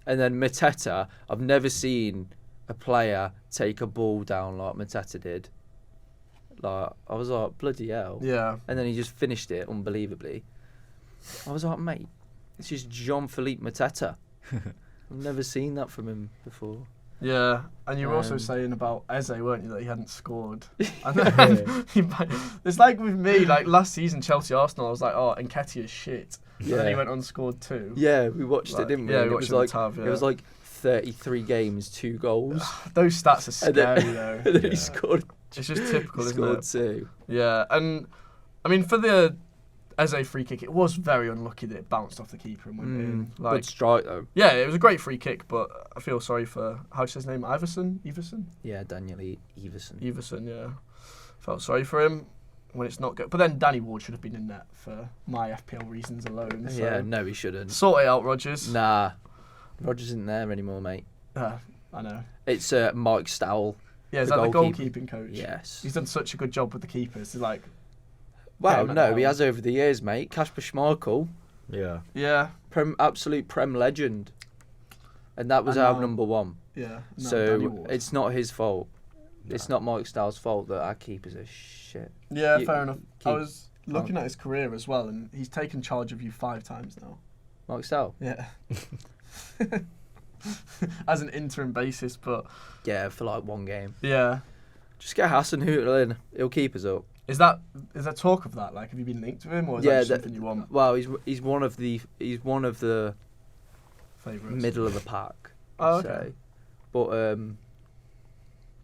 And then Mateta, I've never seen a player take a ball down like Mateta did. Like I was like, bloody hell. Yeah. And then he just finished it unbelievably. I was like, mate, it's just Jean-Philippe Mateta. I've never seen that from him before. Yeah, and you were also saying about Eze, weren't you, that he hadn't scored? And then it's like with me, like last season, Chelsea-Arsenal, I was like, oh, Nketiah's shit. Yeah. And then he went unscored too. Yeah, we watched it, didn't we? Yeah, And we it watched was it on like tab, yeah. It was like 33 games, 2 goals. Those stats are scary, though. And then he scored. It's just typical, isn't scored it? 2. Yeah, and I mean, for the Eze free kick, it was very unlucky that it bounced off the keeper and went in. Like, good strike, though. Yeah, it was a great free kick, but I feel sorry for, how's his name, Iverson? Yeah, Daniel Everson. Everson, yeah. Felt sorry for him when it's not good. But then Danny Ward should have been in net for my FPL reasons alone. So. Yeah, no, he shouldn't. Sort it out, Rodgers. Nah, Rodgers isn't there anymore, mate. I know. It's Mike Stowell. Yeah, is that the goalkeeping coach? Yes. He's done such a good job with the keepers. He's like... Well, no, he has over the years, mate. Kasper Schmeichel. Yeah. Yeah. Absolute Prem legend. And that was our number 1. Yeah. So it's not his fault. No. It's not Mike Stowell's fault that our keepers are shit. Yeah, fair enough. I was looking at his career as well, and he's taken charge of you 5 times now. Mike Stowell? Yeah. As an interim basis, but... Yeah, for like 1 game. Yeah. Just get Hassan Hootel in. He'll keep us up. Is there talk of that? Like, have you been linked to him, or is that just something you want? Well, he's one of the favourites, middle of the pack. Oh, okay. Say. But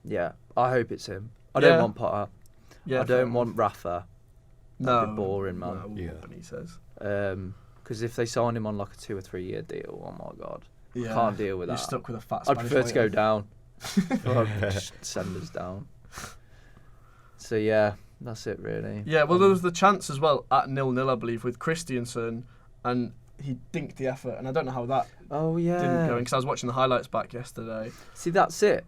yeah, I hope it's him. I don't want Potter. Yeah, I don't want Rafa. No, that'd be boring, man. No, yeah, he says. Because if they sign him on like a 2 or 3 year deal, oh my god, I can't deal with that. You're stuck with a fat. I'd prefer to go down. Just send us down. So yeah. That's it, really. Yeah, well, there was the chance as well at 0-0, I believe, with Christiansen, and he dinked the effort, and I don't know how that didn't go in, because I was watching the highlights back yesterday. See, that's it.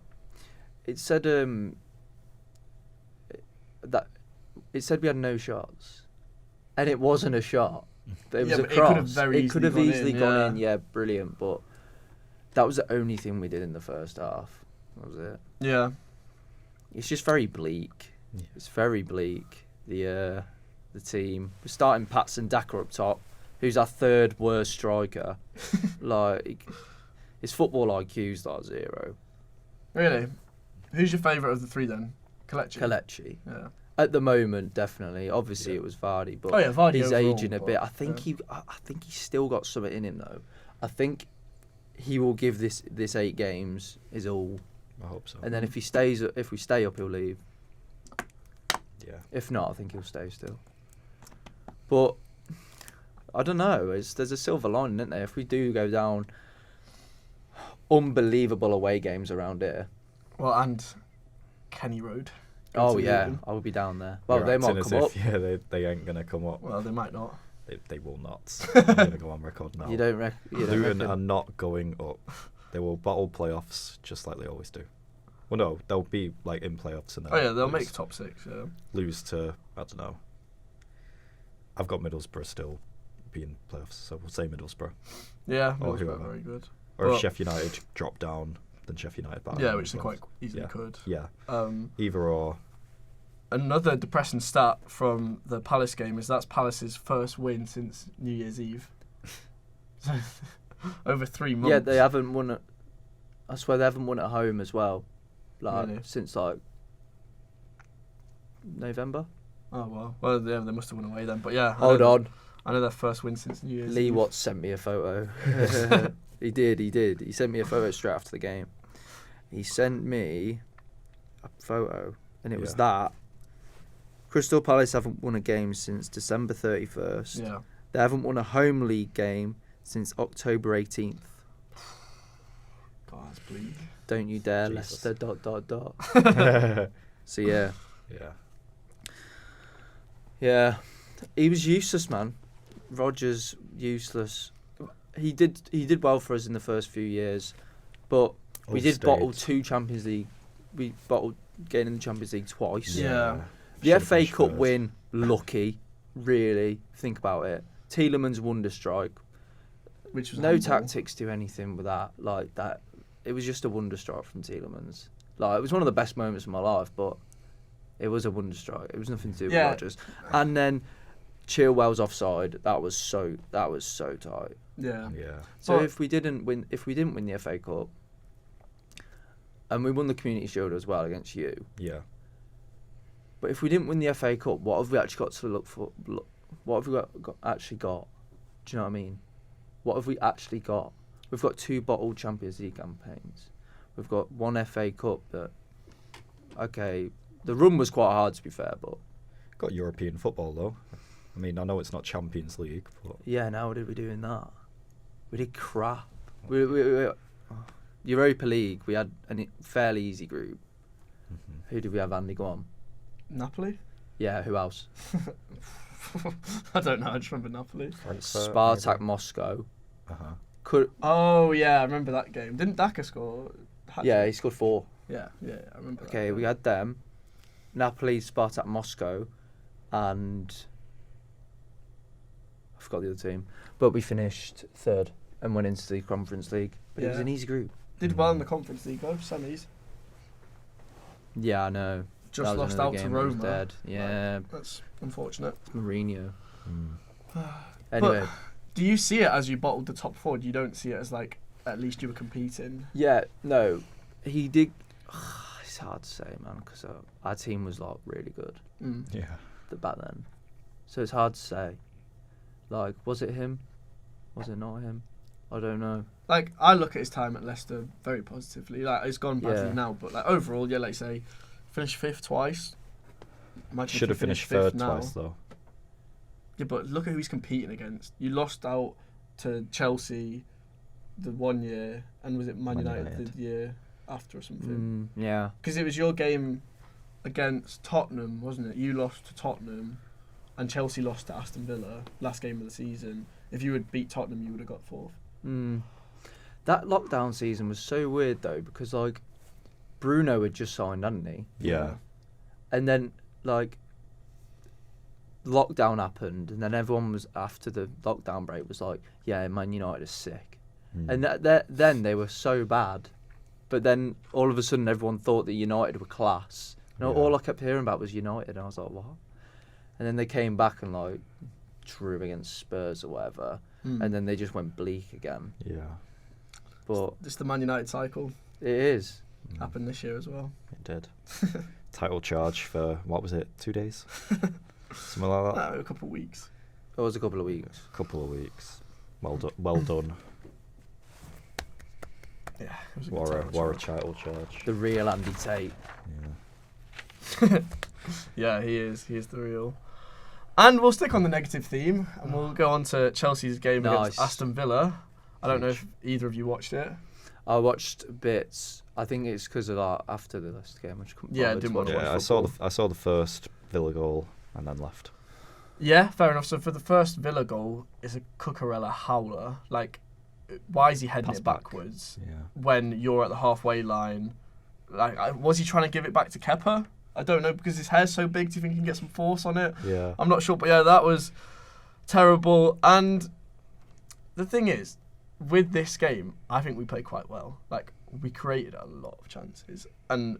It said that it said we had no shots, and it wasn't a shot. But it was a but cross. It could have easily gone in. Yeah, brilliant. But that was the only thing we did in the first half. That was it. Yeah. It's just very bleak. Yeah. It's very bleak. The team. We're starting Patson Daka up top, who's our third worst striker. Like, his football IQ's like 0. Really? Who's your favourite of the 3 then? Kelechi. Yeah. At the moment, definitely. Obviously, it was Vardy, but Vardy he's overall, aging a bit. I think I think he's still got something in him though. I think he will give this 8 games his all. I hope so. And then if we stay up, he'll leave. Yeah. If not, I think he'll stay still. But I don't know. There's a silver lining, isn't there? If we do go down, unbelievable away games around here. Well, and Kenny Road. Oh yeah, I will be down there. Well, they might come up. Yeah, they ain't gonna come up. Well, they might not. They will not. I'm gonna go on record now. You don't Luton reckon? are not going up. They will battle playoffs just like they always do. Well, no, they'll be like in playoffs and then They'll make top 6. Yeah. lose to, I don't know. I've got Middlesbrough still being playoffs, so we'll say Middlesbrough. Yeah, Or Middlesbrough whoever. very good. Or if Sheffield United drop down, then Sheffield United battle. Yeah, which they quite easily could. Yeah. Either or. Another depressing stat from the Palace game is that's Palace's first win since New Year's Eve. Over 3 months. Yeah, they haven't won. I swear they haven't won at home as well. Like Really? since like November. Oh well. Well, yeah, they must have won away then. But yeah. Hold on. I know their first win since New Year's Lee Eve. Watts sent me a photo. He did. He sent me a photo straight after the game. He sent me a photo, and it was that. Crystal Palace haven't won a game since December 31st. Yeah. They haven't won a home league game since October 18th. God, that's bleak. Don't you dare, Jesus. Leicester. So yeah. Yeah. Yeah. He was useless, man. Rodgers, useless. He did well for us in the first few years, but we did bottle 2 Champions League. We bottled getting in the Champions League twice. Yeah. The FA Cup win, lucky, really. Think about it. Tielemans wonder strike. Which was No humble. tactics do anything with that. Like that, it was just a wonder strike from Tielemans. Like it was one of the best moments of my life, but it was a wonder strike. It was nothing to do with Rodgers. And then Chilwell's offside. That was so tight. Yeah. Yeah. So But- if we didn't win the FA Cup, and we won the Community Shield as well against you. Yeah. But if we didn't win the FA Cup, what have we actually got to look for? What have we actually got? Do you know what I mean? What have we actually got? We've got 2 bottled Champions League campaigns. We've got 1 FA Cup that, okay, the run was quite hard to be fair, but... Got European football though. I mean, I know it's not Champions League, but... Yeah, now what did we do in that? We did crap. We Europa League, we had a fairly easy group. Mm-hmm. Who did we have, Andy? Go on. Napoli? Yeah, who else? I don't know. I just remember Napoli. Spartak Moscow. Uh-huh. Oh yeah, I remember that game. Didn't Daka score? Yeah, he scored 4. Yeah, I remember. Okay, that we had them. Napoli, Spartak Moscow, and I forgot the other team. But we finished 3rd and went into the Conference League. But it was Yeah. an easy group. Did well in the Conference League though, semis. Yeah, I know. Just That was lost another out to game that was Roma. dead. Yeah, That's unfortunate. it's Mourinho. Mm. Anyway, But do you see it as you bottled the top 4? You don't see it as like at least you were competing. yeah, no, he did. It's hard to say, man, because our team was like really good Yeah. back then. So it's hard to say. Like, was it him? Was it not him? I don't know. Like I look at his time at Leicester very positively. Like it's gone badly Yeah. now, but like overall, yeah, like say, finished 5th twice. Imagine if Should you have finished 5th 3rd now. twice though. Yeah, but look at who he's competing against. You lost out to Chelsea the 1 year, and was it Man United the year after or something? Yeah. Because it was your game against Tottenham, wasn't it? You lost to Tottenham, and Chelsea lost to Aston Villa last game of the season. If you had beat Tottenham, you would have got 4th. That lockdown season was so weird though, because like Bruno had just signed, hadn't he? Yeah. And then like lockdown happened, and then everyone was, after the lockdown break, was like, yeah, Man United is sick. And then they were so bad. But then all of a sudden everyone thought that United were class. All I kept hearing about was United, and I was like, what? And then they came back and like drew against Spurs or whatever, and then they just went bleak again. Yeah. But it's the Man United cycle. It is. Happened this year as well. It did. Title charge for, what was it, 2 days? Something like that? No, a couple of weeks. It was a couple of weeks. Well done. Yeah, it was a What a title charge. The real Andy Tate. Yeah. Yeah, he is. He is the real. And we'll stick on the negative theme, and we'll go on to Chelsea's game against Aston Villa. I don't know if either of you watched it. I watched bits. I think it's because of after the Leicester game. I didn't watch. Yeah, I saw the first Villa goal and then left. Yeah, fair enough. So for the first Villa goal, it's a Cucurella howler. Like, why is he heading it backwards when you're at the halfway line? Like, was he trying to give it back to Kepa? I don't know, because his hair's so big. Do you think he can get some force on it? Yeah. I'm not sure, but yeah, that was terrible. And the thing is, with this game, I think we played quite well. Like, we created a lot of chances. And,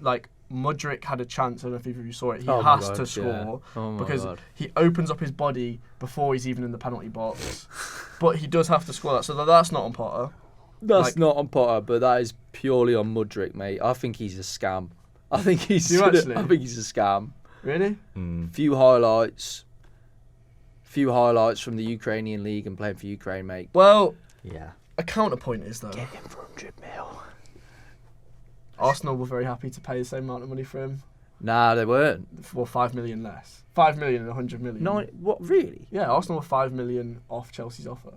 like, Mudryk had a chance. I don't know if either of you saw it. He has to score because he opens up his body before he's even in the penalty box. But he does have to score that. So that's not on Potter. That's not on Potter, but that is purely on Mudryk, mate. I think he's a scam. I think he's a scam. Really? Few highlights from the Ukrainian league and playing for Ukraine, mate. Well, yeah. A counterpoint is, though, get him for 100 mil. Arsenal were very happy to pay the same amount of money for him. Nah, they weren't. Well, 5 million less. 5 million and 100 million. No, what, really? Yeah, Arsenal were 5 million off Chelsea's offer.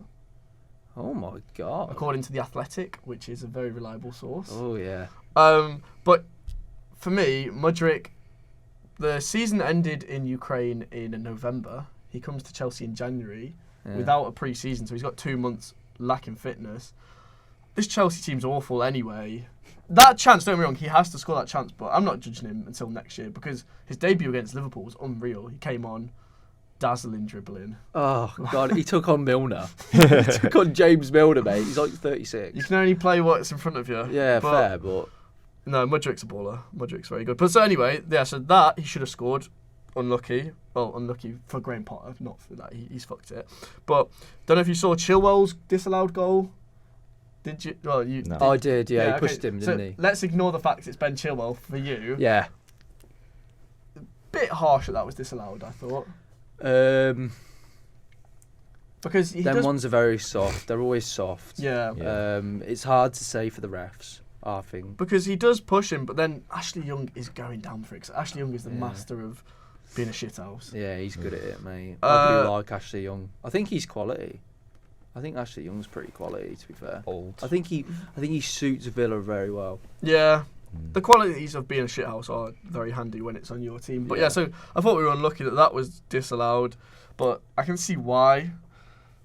Oh my God. According to The Athletic, which is a very reliable source. Oh, yeah. But for me, Mudryk, the season ended in Ukraine in November. He comes to Chelsea in January without a pre-season, so he's got 2 months lacking fitness. This Chelsea team's awful anyway. That chance, don't get me wrong, he has to score that chance, but I'm not judging him until next year because his debut against Liverpool was unreal. He came on, dazzling dribbling. Oh, God, he took on Milner. He took on James Milner, mate. He's like 36. You can only play what's in front of you. Yeah, fair, but... No, Mudryk's a baller. Mudryk's very good. But so anyway, yeah, so that, he should have scored. Unlucky. Well, unlucky for Graham Potter, not for that. He's fucked it. But, don't know if you saw Chilwell's disallowed goal. Did you? Well, you. No. I did, yeah. He pushed him, didn't he? Let's ignore the fact it's Ben Chilwell for you. Yeah. Bit harsh that was disallowed, I thought. Because them ones are very soft. They're always soft. Yeah. It's hard to say for the refs, I think. Because he does push him, but then Ashley Young is going down for it. 'Cause Ashley Young is the master of being a shithouse. Yeah, he's good at it, mate. I do like Ashley Young. I think he's quality. I think Ashley Young's pretty quality, to be fair. Old. I think he suits Villa very well. Yeah. The qualities of being a shithouse are very handy when it's on your team. But yeah, so I thought we were unlucky that was disallowed. But I can see why.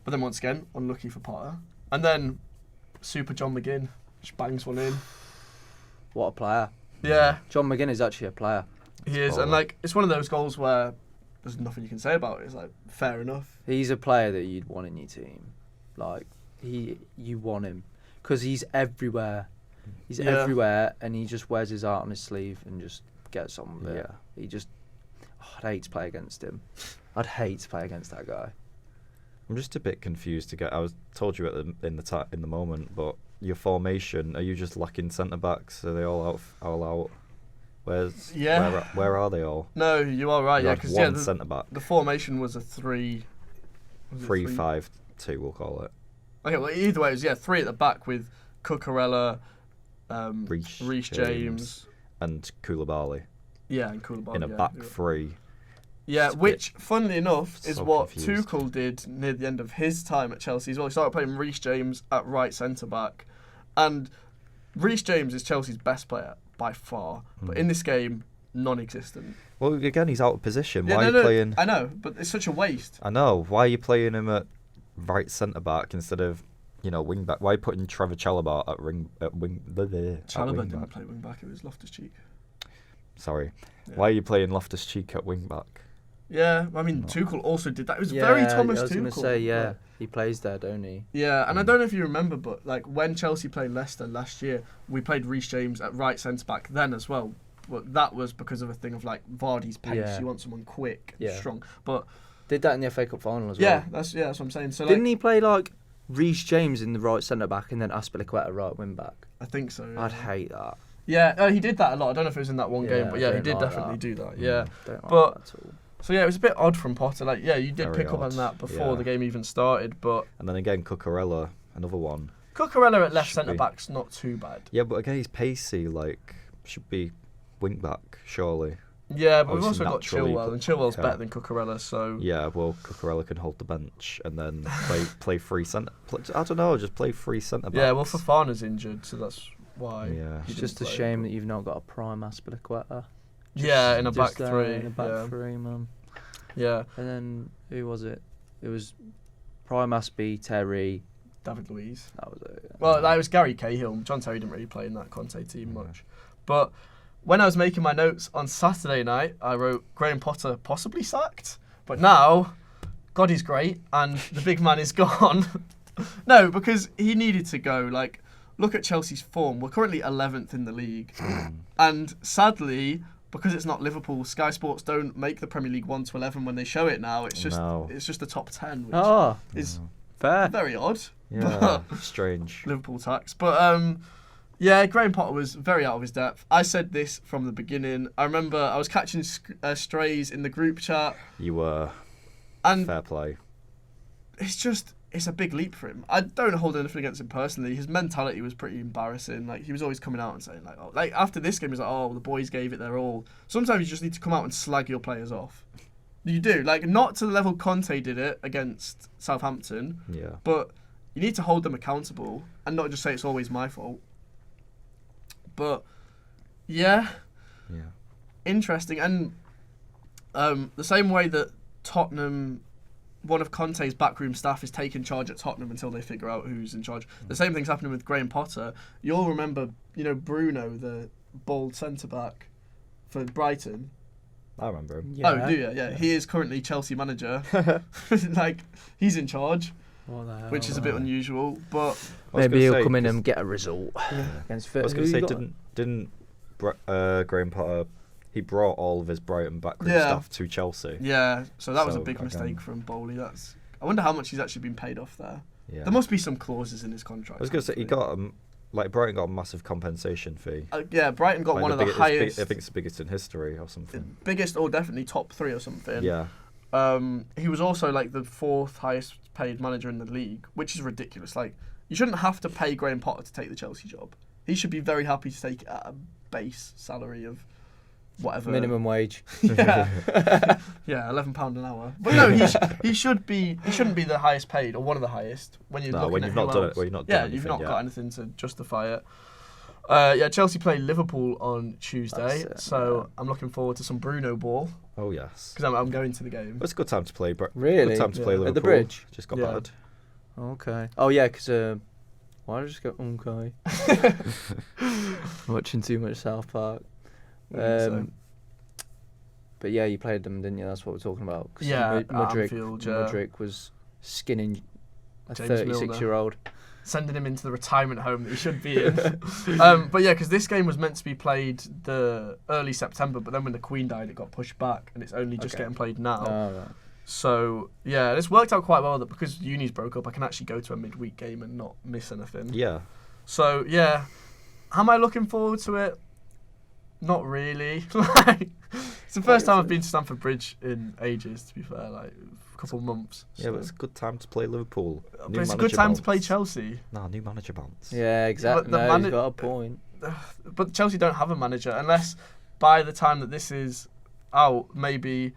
But then once again, unlucky for Potter. And then Super John McGinn just bangs one in. What a player. Yeah. John McGinn is actually a player. He is. And like, it's one of those goals where there's nothing you can say about it. It's like, fair enough. He's a player that you'd want in your team. Like, you want him. Because he's everywhere. He's everywhere, and he just wears his heart on his sleeve and just gets on with it. He just... I'd hate to play against him. I'd hate to play against that guy. I'm just a bit confused. I told you in the moment, but your formation, are you just lacking centre backs? Are they all out? Where are they all? No, you are right. Because one centre back. The formation was a 3-5-2. We'll call it. Okay, well either way, it was 3 at the back with Cucurella, Reece James, and Koulibaly. Yeah, and Koulibaly in a back three. Yeah, which, funnily enough, is what Tuchel did near the end of his time at Chelsea as well. He started playing Reece James at right centre-back. And Reece James is Chelsea's best player by far. But in this game, non-existent. Well, again, he's out of position. Why are you playing... I know, but it's such a waste. I know. Why are you playing him at right centre-back instead of, wing-back? Why are you putting Trevor Chalobah at wing... Chalobah didn't play wing-back. It was Loftus-Cheek. Sorry. Yeah. Why are you playing Loftus-Cheek at wing-back? Yeah, I mean, Tuchel also did that. It was very Thomas Tuchel. I was going to say, he plays there, don't he? Yeah, and I don't know if you remember, but like when Chelsea played Leicester last year, we played Reece James at right centre-back then as well. But that was because of a thing of like Vardy's pace. Yeah. You want someone quick, and strong. But did that in the FA Cup final as well. Yeah, that's what I'm saying. So didn't he play like Reece James in the right centre-back and then Azpilicueta right wing-back? I think so. Yeah. I'd hate that. Yeah, he did that a lot. I don't know if it was in that one game, but yeah, he did definitely do that. Yeah, but that at all. So yeah, it was a bit odd from Potter. Like, yeah, you did Very pick up odd. on that before the game even started, but And then again, Cucurella, another one. Cucurella at left centre back's not too bad. Yeah, but again, he's pacey. Like, should be wing back, surely. Yeah, but we've Obviously also got naturally, Chilwell, and Chilwell's yeah. better than Cucurella. So Yeah, well, Cucurella can hold the bench and then play free centre. I don't know, just play free centre back. yeah, well, Fofana's injured, so that's why. Yeah. he It's didn't just a play, shame but- that you've not got a prime Azpilicueta. Yeah, in a back Just there three. In a back three, man. Yeah, And then, who was it? It was prime Aspi, Terry. David Luiz. That was it. Yeah. Well, that was Gary Cahill. John Terry didn't really play in that Conte team much. But when I was making my notes on Saturday night, I wrote Graham Potter possibly sacked. But now, God, he's great, and the big man is gone. No, because he needed to go. Like, look at Chelsea's form. We're currently 11th in the league. And sadly, because it's not Liverpool, Sky Sports don't make the Premier League 1 to 11 when they show it now. It's just the top 10, which is fair. very odd. Yeah, strange. Liverpool tax. But yeah, Graham Potter was very out of his depth. I said this from the beginning. I remember I was catching strays in the group chat. You were. And fair play. It's a big leap for him. I don't hold anything against him personally. His mentality was pretty embarrassing. Like, he was always coming out and saying, like, oh, like after this game, he's like, oh, the boys gave it their all. Sometimes you just need to come out and slag your players off. You do. Like, not to the level Conte did it against Southampton, Yeah. but you need to hold them accountable and not just say it's always my fault. But, yeah, interesting. And the same way that Tottenham, one of Conte's backroom staff is taking charge at Tottenham until they figure out who's in charge. The same thing's happening with Graham Potter. You'll remember, Bruno, the bald centre-back for Brighton. I remember him. Yeah. Oh, do you? Yeah. He is currently Chelsea manager. Like, he's in charge, which is a bit unusual. But maybe he'll come in and get a result against I was going to say, didn't Graham Potter, he brought all of his Brighton backroom staff to Chelsea. Yeah, so that was a big mistake from Bowley. I wonder how much he's actually been paid off there. Yeah. There must be some clauses in his contract. I was going to say, he got Brighton got a massive compensation fee. Yeah, Brighton got one of the highest. I think it's the biggest in history or something. Biggest or definitely top 3 or something. Yeah. He was also like the 4th highest paid manager in the league, which is ridiculous. Like, you shouldn't have to pay Graham Potter to take the Chelsea job. He should be very happy to take it at a base salary of whatever. Minimum wage. Yeah, £11 an hour. But no, he shouldn't be the highest paid or one of the highest when you're looking when at you've not who done else. it. When you've not done anything you've not yet. got anything to justify it. Chelsea play Liverpool on Tuesday, I'm looking forward to some Bruno ball Oh yes. because I'm going to the game. It's a good time to play. Really? Good time to play Liverpool. At the Bridge? Just got Yeah. bad. Okay. Oh yeah, because why did I just go okay? Watching too much South Park. But yeah, you played them, didn't you? That's what we're talking about. 'Cause Mudryk was skinning a James 36-year-old. Sending him into the retirement home that he should be in. But yeah, because this game was meant to be played the early September, but then when the Queen died, it got pushed back, and it's only just getting played now. Oh, right. So yeah, it's worked out quite well that because uni's broke up, I can actually go to a midweek game and not miss anything. Yeah. So yeah, am I looking forward to it? Not really. It's the first time I've been to Stamford Bridge in ages, to be fair, like a couple of months. Yeah, but it's a good time to play Liverpool. But it's a good time to play Chelsea. No, new manager bounce. Yeah, exactly. But He's got a point. But Chelsea don't have a manager unless by the time that this is out, maybe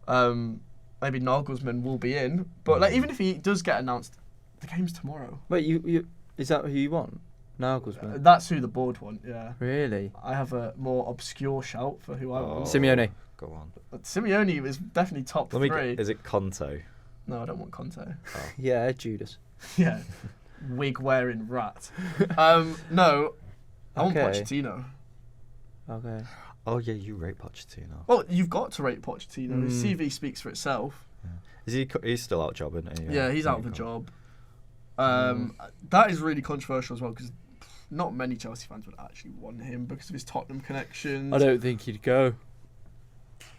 Nagelsmann will be in. But like, even if he does get announced, the game's tomorrow. Wait, you is that who you want? Nagelsmann? That's who the board want, yeah. Really? I have a more obscure shout for who I want. Simeone. Go on. But Simeone is definitely top 3. Is it Conte? No, I don't want Conte. Oh. Yeah, Judas. Yeah. Wig-wearing rat. No, I want Okay. Pochettino. Okay. Oh yeah, you rate Pochettino. Well, you've got to rate Pochettino. His CV speaks for itself. Yeah. Is he? He's still out job, isn't he? Yeah, he's out of a job. That is really controversial as well because not many Chelsea fans would actually want him because of his Tottenham connections. I don't think he'd go.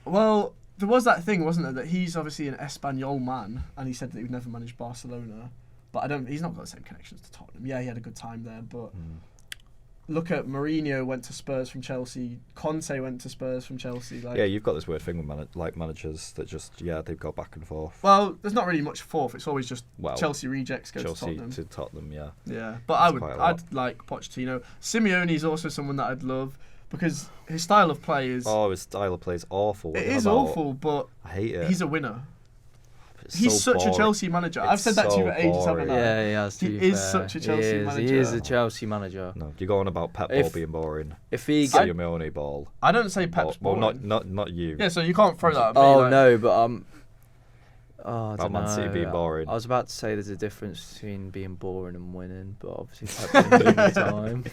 Well, there was that thing, wasn't there, that he's obviously an Espanyol man, and he said that he would never manage Barcelona. But he's not got the same connections to Tottenham. Yeah, he had a good time there, but look at Mourinho went to Spurs from Chelsea. Conte went to Spurs from Chelsea. Like, yeah, you've got this weird thing with managers that just they've got back and forth. Well, there's not really much fourth. It's always just Chelsea rejects go Chelsea to Tottenham. Yeah. Yeah, but I'd like Pochettino. Simeone is also someone that I'd love because his style of play is. Oh, his style of play is awful. It is awful, but I hate it. He's a winner. It's He's so such boring. a Chelsea manager. I've said that to you for ages, haven't I? Yeah, he has. He is such a Chelsea manager. He is a Chelsea manager. No, you go on about Pep ball being boring. If he Simeone ball. I don't say Pep's boring. Well, not you. Yeah, so you can't throw that at me. Oh no, but I about don't Man City know. being boring. I was about to say there's a difference between being boring and winning, but obviously Pep's winning the time.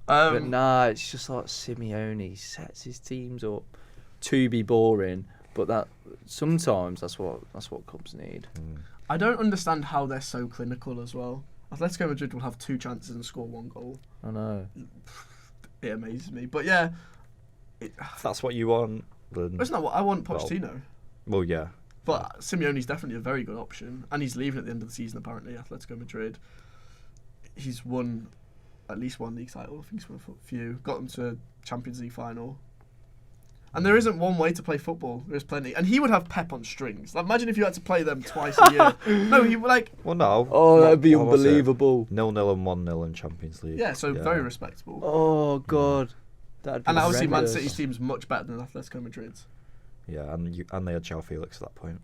But nah, it's just like Simeone sets his teams up to be boring, but that sometimes that's what clubs need. I don't understand how they're so clinical as well. Atletico Madrid will have 2 chances and score 1 goal. I know. It amazes me, but yeah, If that's what you want, then it's not what I want. Pochettino. Well, yeah. But Simeone's definitely a very good option, and he's leaving at the end of the season. Apparently, Atletico Madrid. He's won at least 1 league title. I think he's won a few. Got them to Champions League final. And there isn't one way to play football. There's plenty. And he would have Pep on strings. Like, imagine if you had to play them twice a year. No, he would like. Well, no. Oh, that'd be unbelievable. 0-0 and 1-0 in Champions League. Yeah, so very respectable. Oh God. That'd be and obviously, Man horrendous. City's team's much better than Atletico Madrid's. Yeah, and they had João Felix at that point,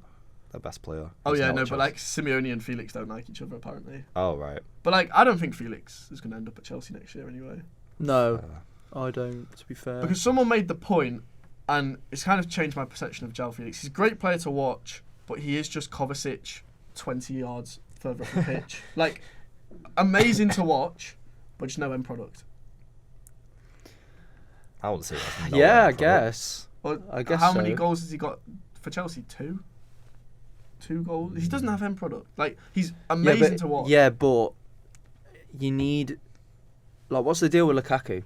their best player. Oh He's yeah, not no, Chelsea. but like Simeone and Felix don't like each other apparently. Oh right. But like, I don't think Felix is going to end up at Chelsea next year anyway. No, I don't. To be fair, Because someone made the point, and it's kind of changed my perception of João Felix. He's a great player to watch, but he is just Kovacic 20 yards further up the pitch. Like, amazing to watch, but just no end product. I wouldn't say that. yeah, I guess. Well, I guess how so. many goals has he got for Chelsea? 2? 2 goals? He doesn't have end product. Like, he's amazing to watch. Yeah, but you need. Like, what's the deal with Lukaku?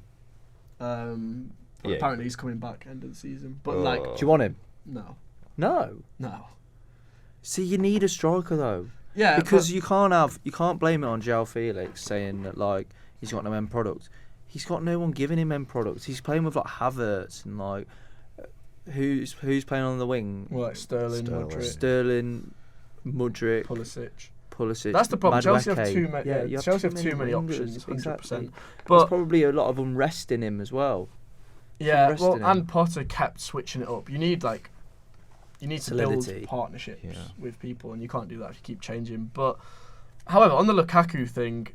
But apparently he's coming back end of the season. But like, Do you want him? no. No. See, you need a striker though. Yeah, Because you can't blame it on João Felix saying that like he's got no end product. He's got no one giving him end products. He's playing with like Havertz and like who's playing on the wing? well, like Sterling, Mudryk, Pulisic. That's the problem. Chelsea have Madueke. too many. Yeah, Yeah, you have Chelsea have too many wingers, options. 100%. exactly. But There's probably a lot of unrest in him as well. yeah, rest well, in him. and Potter kept switching it up. You need to Solidity. build partnerships Yeah. with people, and you can't do that if you keep changing. But however, on the Lukaku thing,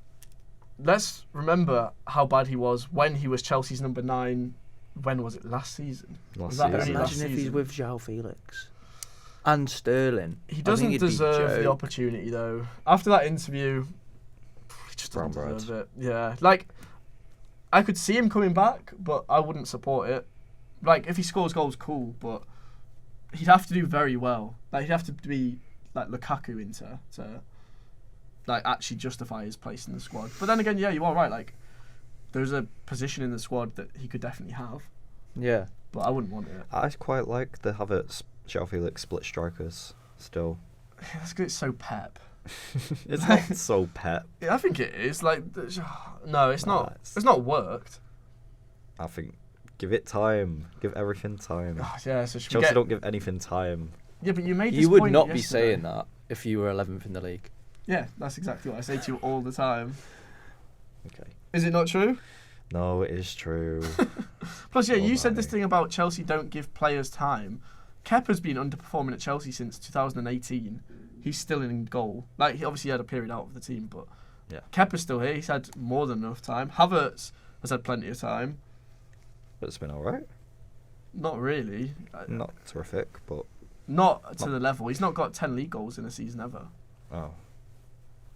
let's remember how bad he was when he was Chelsea's number 9. When was it? Last season. Last that season. only last Imagine if he's season? with João Felix and Sterling. He I doesn't think it'd be deserve the joke. opportunity though. After that interview, he just doesn't Brown deserve it. Yeah, like I could see him coming back, but I wouldn't support it. Like if he scores goals, cool, but he'd have to do very well. Like he'd have to be like Lukaku into to like actually justify his place in the squad. But then again, yeah, you are right. Like there's a position in the squad that he could definitely have, Yeah. but I wouldn't want it. I quite like the Havertz, João Felix split strikers still. That's because it's so Pep. It's not so Pep. Yeah, I think it is. Like, no, it's Nah, not. It's not worked. I think give it time. Give everything time. Oh, yeah, so should we Chelsea get... don't give anything time. Yeah, but you made this You would point not be yesterday. saying that if you were 11th in the league. Yeah, that's exactly what I say to you all the time. Okay. Is it not true? No, it is true. Plus, yeah, Oh, you said this my. thing about Chelsea don't give players time. Kepa's been underperforming at Chelsea since 2018. He's still in goal. Like, he obviously had a period out of the team, but Yeah. Kepa's still here. He's had more than enough time. Havertz has had plenty of time. But it's been alright. Not really. Not terrific, but Not to the level. He's not got 10 league goals in a season ever. oh,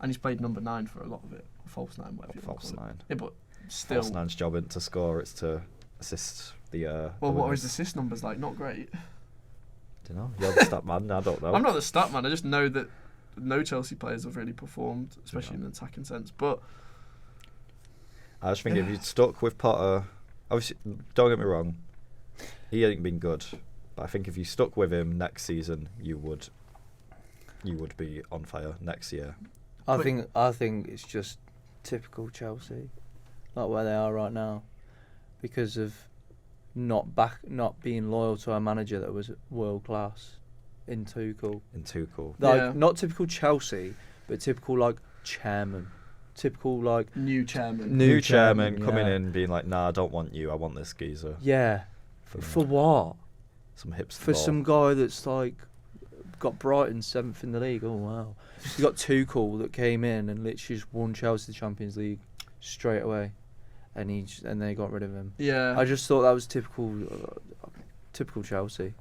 And he's played number 9 for a lot of it. Or false 9, whatever you want to false call it. nine. Yeah, but still. False nine's job isn't to score; it's to assist the Well, what are winners. his assist numbers like? Not great. Don't know. You're the stat man. I don't know. I'm not the stat man. I just know that no Chelsea players have really performed, especially in an attacking sense. But I just think if you'd stuck with Potter, obviously, don't get me wrong, he ain't been good. But I think if you stuck with him next season, you would be on fire next year. I think it's just typical Chelsea, like where they are right now, because of not being loyal to a manager that was world class in Tuchel. Like not typical Chelsea, but typical like chairman. Typical like new chairman. New chairman coming in being like, nah, I don't want you. I want this geezer. Yeah. For what? Some hipster For ball. some guy that's like got Brighton 7th in the league. Oh wow. You got Tuchel that came in and literally just won Chelsea the Champions League straight away, and they got rid of him. Yeah. I just thought that was typical Chelsea.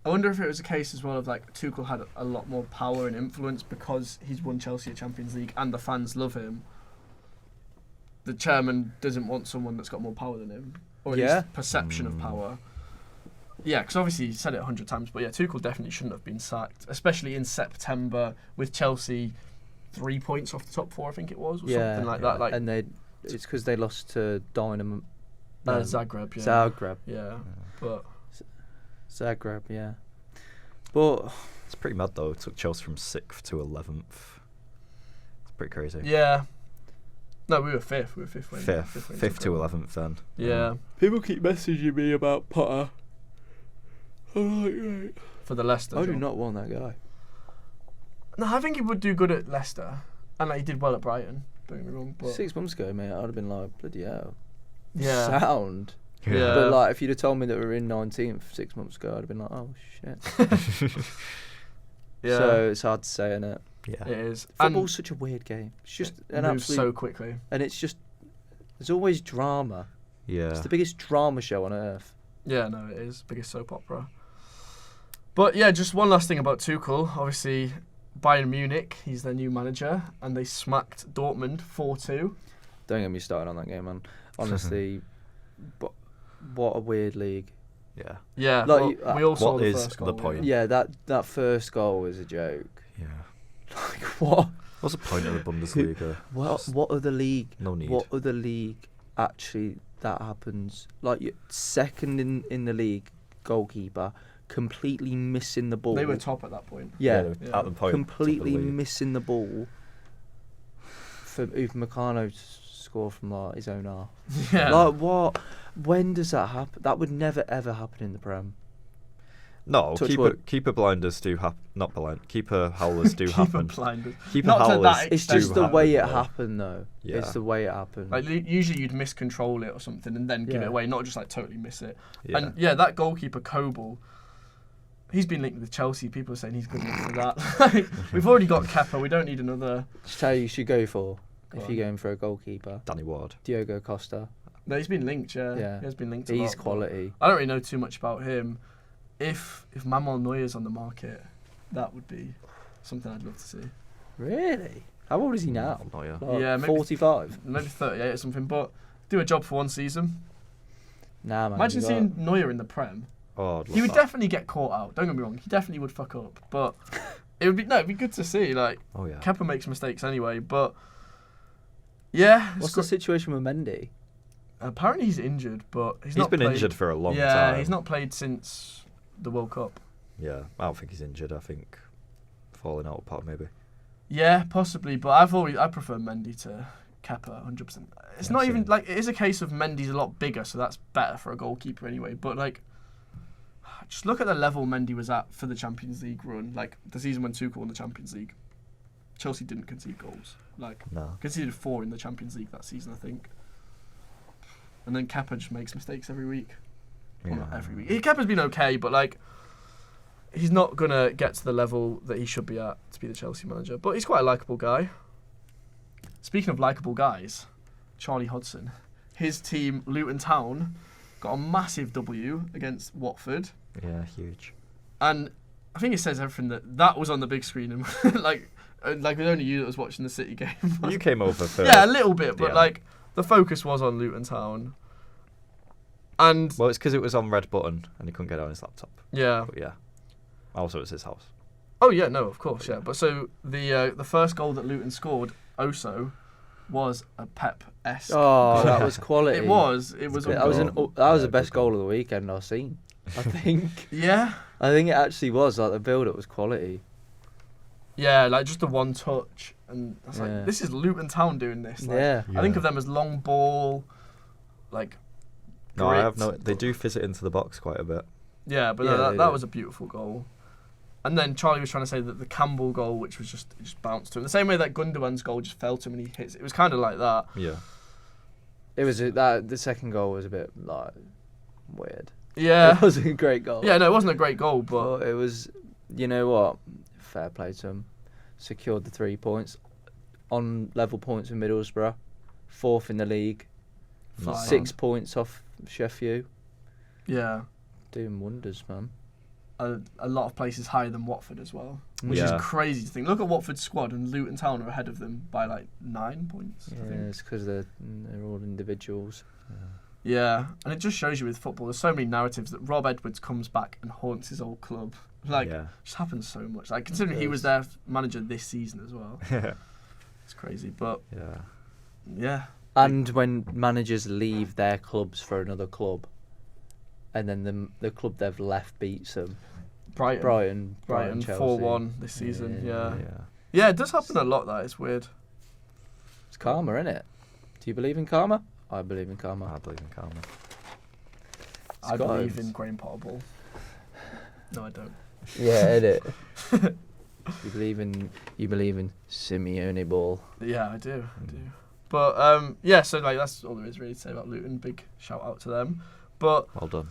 I wonder if it was a case as well of like Tuchel had a lot more power and influence because he's won Chelsea a Champions League and the fans love him. The chairman doesn't want someone that's got more power than him, or at least perception of power. Yeah, because obviously he said it 100 times, but yeah, Tuchel definitely shouldn't have been sacked, especially in September with Chelsea 3 points off the top 4, I think it was, or something like that. Like, and it's because they lost to Dynamo. Zagreb, yeah. Zagreb. Yeah, but Zagreb, yeah. But it's pretty mad though. It took Chelsea from 6th to 11th. It's pretty crazy. Yeah. No, we were 5th. We were 5th. 5th to 11th then. Yeah. people keep messaging me about Potter. I'm like, right. For the Leicester I do job. not want that guy. No, I think he would do good at Leicester, and like he did well at Brighton. Don't get me wrong. But 6 months ago, mate, I'd have been like, bloody hell. yeah, Sound. yeah. But like, if you'd have told me that we were in 19th 6 months ago, I'd have been like, oh shit. yeah. So it's hard to say, innit? Yeah. It is. Football's such a weird game. It's just It an moves absolute, so quickly. and it's just there's always drama. Yeah. It's the biggest drama show on earth. Yeah, no, it is biggest soap opera. But yeah, just one last thing about Tuchel. Obviously, Bayern Munich, he's their new manager, and they smacked Dortmund 4-2. Don't get me started on that game, man. Honestly, but what a weird league. Yeah. Yeah, Like, well, we all saw what the is first goal. the point? Yeah, that first goal was a joke. Yeah. Like what? What's the point of the Bundesliga? What other league? No need. What other league actually that happens? Like second in the league goalkeeper completely missing the ball. They were top at that point. Yeah, they were at the point. completely top of the league. missing the ball. For Upamecano to score from like his own half. Yeah. Like what? When does that happen? That would never ever happen in the Prem. No, Touch wood. keeper blinders do happen. Not blind. Keeper howlers do happen. Blinders. Keeper Not to howlers. that It's extent. just do the way it happen, though. happened, though. Yeah. It's the way it happened. Like usually you'd miscontrol it or something and then give Yeah. it away, not just like totally miss it. Yeah. And yeah, that goalkeeper Kobel, he's been linked with Chelsea. People are saying he's good enough for that. Like, we've already got Kepa. We don't need another. Just tell you should go for Go if on. you're going for a goalkeeper. Danny Ward. Diogo Costa. No, he's been linked. Yeah, Yeah. he has been linked. A He's lot, but quality. I don't really know too much about him. If Manuel Neuer's on the market, that would be something I'd love to see. Really? How old is he now? Oh, yeah. Like Yeah, maybe 45. Maybe 38 or something, but do a job for one season. Nah, man. Imagine you seeing got- Neuer in the Prem. Oh, I'd love He would that. definitely get caught out. Don't get me wrong. He definitely would fuck up, but it'd be good to see. Like Oh yeah. Kepa makes mistakes anyway, but yeah. What's the situation with Mendy? Apparently he's injured, but He's not been played. injured for a long yeah, time. he's not played since the World Cup. Yeah, I don't think he's injured. I think falling out apart maybe. Yeah, possibly, but I prefer Mendy to Kepa 100%. It's Yeah, not even same. like it is a case of Mendy's a lot bigger, so that's better for a goalkeeper anyway. But like, just look at the level Mendy was at for the Champions League run. Like the season when Tuchel won the Champions League, Chelsea didn't concede goals. Like No. conceded 4 in the Champions League that season, I think. And then Kepa just makes mistakes every week. Well, not every week. Kepa's been okay, but like, he's not gonna get to the level that he should be at to be the Chelsea manager. But he's quite a likable guy. Speaking of likable guys, Charlie Hodgson, his team Luton Town got a massive W against Watford, Yeah, huge. and I think it says everything that was on the big screen, and like it was only you that was watching the City game. You came over for Yeah, a little bit, but Yeah. like the focus was on Luton Town. And Well, it's because it was on red button and he couldn't get it on his laptop. yeah. But yeah. Also, it's his house. Oh yeah, no, of course, yeah. But so the first goal that Luton scored also was a Pep-esque. Oh, that was quality. It was. That was Yeah, the best good goal. goal of the weekend I've seen. I think. Yeah. I think it actually was. Like the build-up was quality. Yeah, like just the one touch, and I was Yeah. like, this is Luton Town doing this. Like, Yeah. I think of them as long ball, like. No, I have grit. no. They do fizz it into the box quite a bit. Yeah, but Yeah, no, they that do. was a beautiful goal. And then Charlie was trying to say that the Campbell goal, which was just bounced to him, the same way that Gundogan's goal just fell to him and he hits. It was kind of like that. Yeah. It was the second goal was a bit like weird. Yeah. It wasn't a great goal. Yeah, no, it wasn't a great goal, but But it was. You know what? Fair play to him. Secured the 3 points on level points with Middlesbrough, 4th in the league, Fine. 6 points off Sheffield. yeah, Doing wonders, man. a lot of places higher than Watford as well, which Yeah. is crazy to think. Look at Watford's squad, and Luton Town are ahead of them by like 9 points. I Yeah, think. it's because they're all individuals. Yeah, and it just shows you with football, there's so many narratives that Rob Edwards comes back and haunts his old club. Like, Yeah. it just happens so much. Like, considering he does. was their manager this season as well. It's crazy, but Yeah. yeah. And when managers leave their clubs for another club, and then the club they've left beats them. Brighton Chelsea. 4-1 this season, yeah. Yeah. Yeah, it does happen a lot, that. It's weird. It's karma, innit? Do you believe in karma? I believe in karma. I believe in karma. I Scott believe Holmes. in Graham Potterball. No, I don't. Yeah, innit? You believe in Simeone ball. Yeah, I do. But yeah, so like that's all there is really to say about Luton. Big shout out to them. But Well done.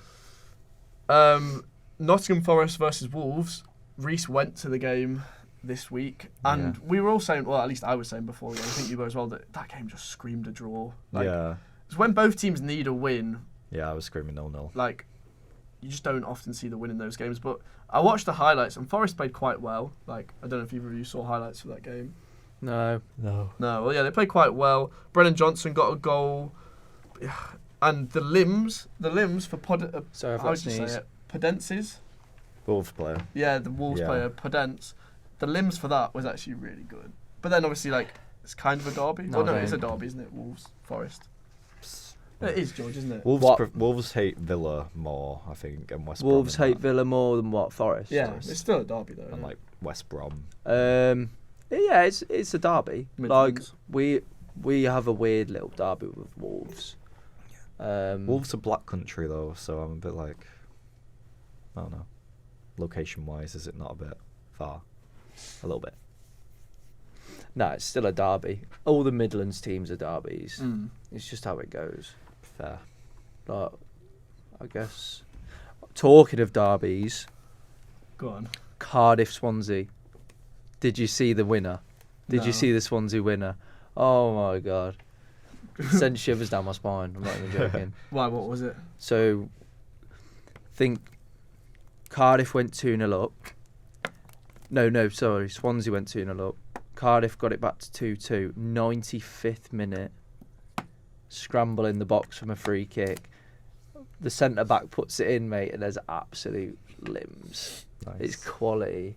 Nottingham Forest versus Wolves. Reece went to the game this week, and we were all saying, well, at least I was saying before the game, I think you were as well, that game just screamed a draw. Like, Yeah. it's when both teams need a win. Yeah, I was screaming 0-0. Like, you just don't often see the win in those games. But I watched the highlights, and Forest played quite well. Like, I don't know if either of you saw highlights for that game. No. No, well, yeah, they played quite well. Brennan Johnson got a goal, and the limbs for Sorry, I've how got would you say sneeze. it? Podences? Wolves player. Yeah, the Wolves Yeah. player Podence. The limbs for that was actually really good. But then obviously, like, it's kind of a derby. No, Well, no, it's a don't. derby, isn't it? Wolves Forest. It is, George, isn't it? Wolves hate Villa more, I think, and West Brom. Wolves and hate that. Villa more than what Forest. Yeah, does. it's still a derby though. And isn't like West Brom. Yeah, it's a derby. Midlands. Like we have a weird little derby with Wolves. Wolves are black country though, so I'm a bit like, I don't know. Location wise, is it not a bit far? A little bit. No, it's still a derby. All the Midlands teams are derbies. Mm. It's just how it goes. Fair. Like, I guess. Talking of derbies, Go on. Cardiff Swansea. Did you see the winner? Did No. you see the Swansea winner? Oh my god. Sent shivers down my spine. I'm not even joking. Why? What was it? So, think Cardiff went 2-0 up. No, sorry. Swansea went 2-0 up. Cardiff got it back to 2-2. 95th minute. Scramble in the box from a free kick. The centre-back puts it in, mate, and there's absolute limbs. Nice. It's quality.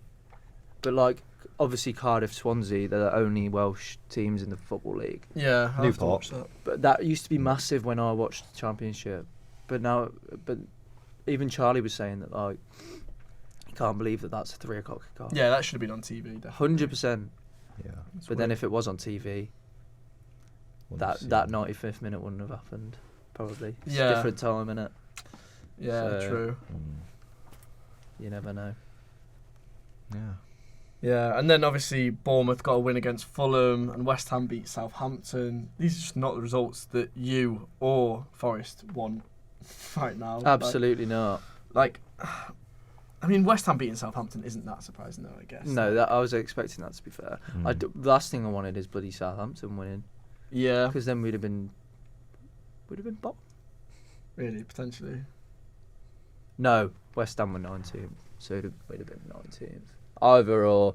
But, like, obviously Cardiff, Swansea, they're the only Welsh teams in the Football League. Yeah, I'll have to Newport. watch that. But that used to be massive when I watched the Championship. But now, even Charlie was saying that, like, you can't believe that that's a 3 o'clock kickoff. Yeah, that should have been on TV. Definitely. 100%. Yeah. It's But then weird. if it was on TV, that 95th minute wouldn't have happened. Probably. It's Yeah. a different time, innit? Yeah, so- true. You never know. Yeah. Yeah, and then obviously Bournemouth got a win against Fulham, and West Ham beat Southampton. These are just not the results that you or Forest want right now. Absolutely not. Like, I mean, West Ham beating Southampton isn't that surprising, though, I guess. No, I was expecting that, to be fair. The last thing I wanted is bloody Southampton winning. Yeah, Because then we'd have been bottom. really, potentially. No, West Ham were 19th, so we'd have been 19th. Either or,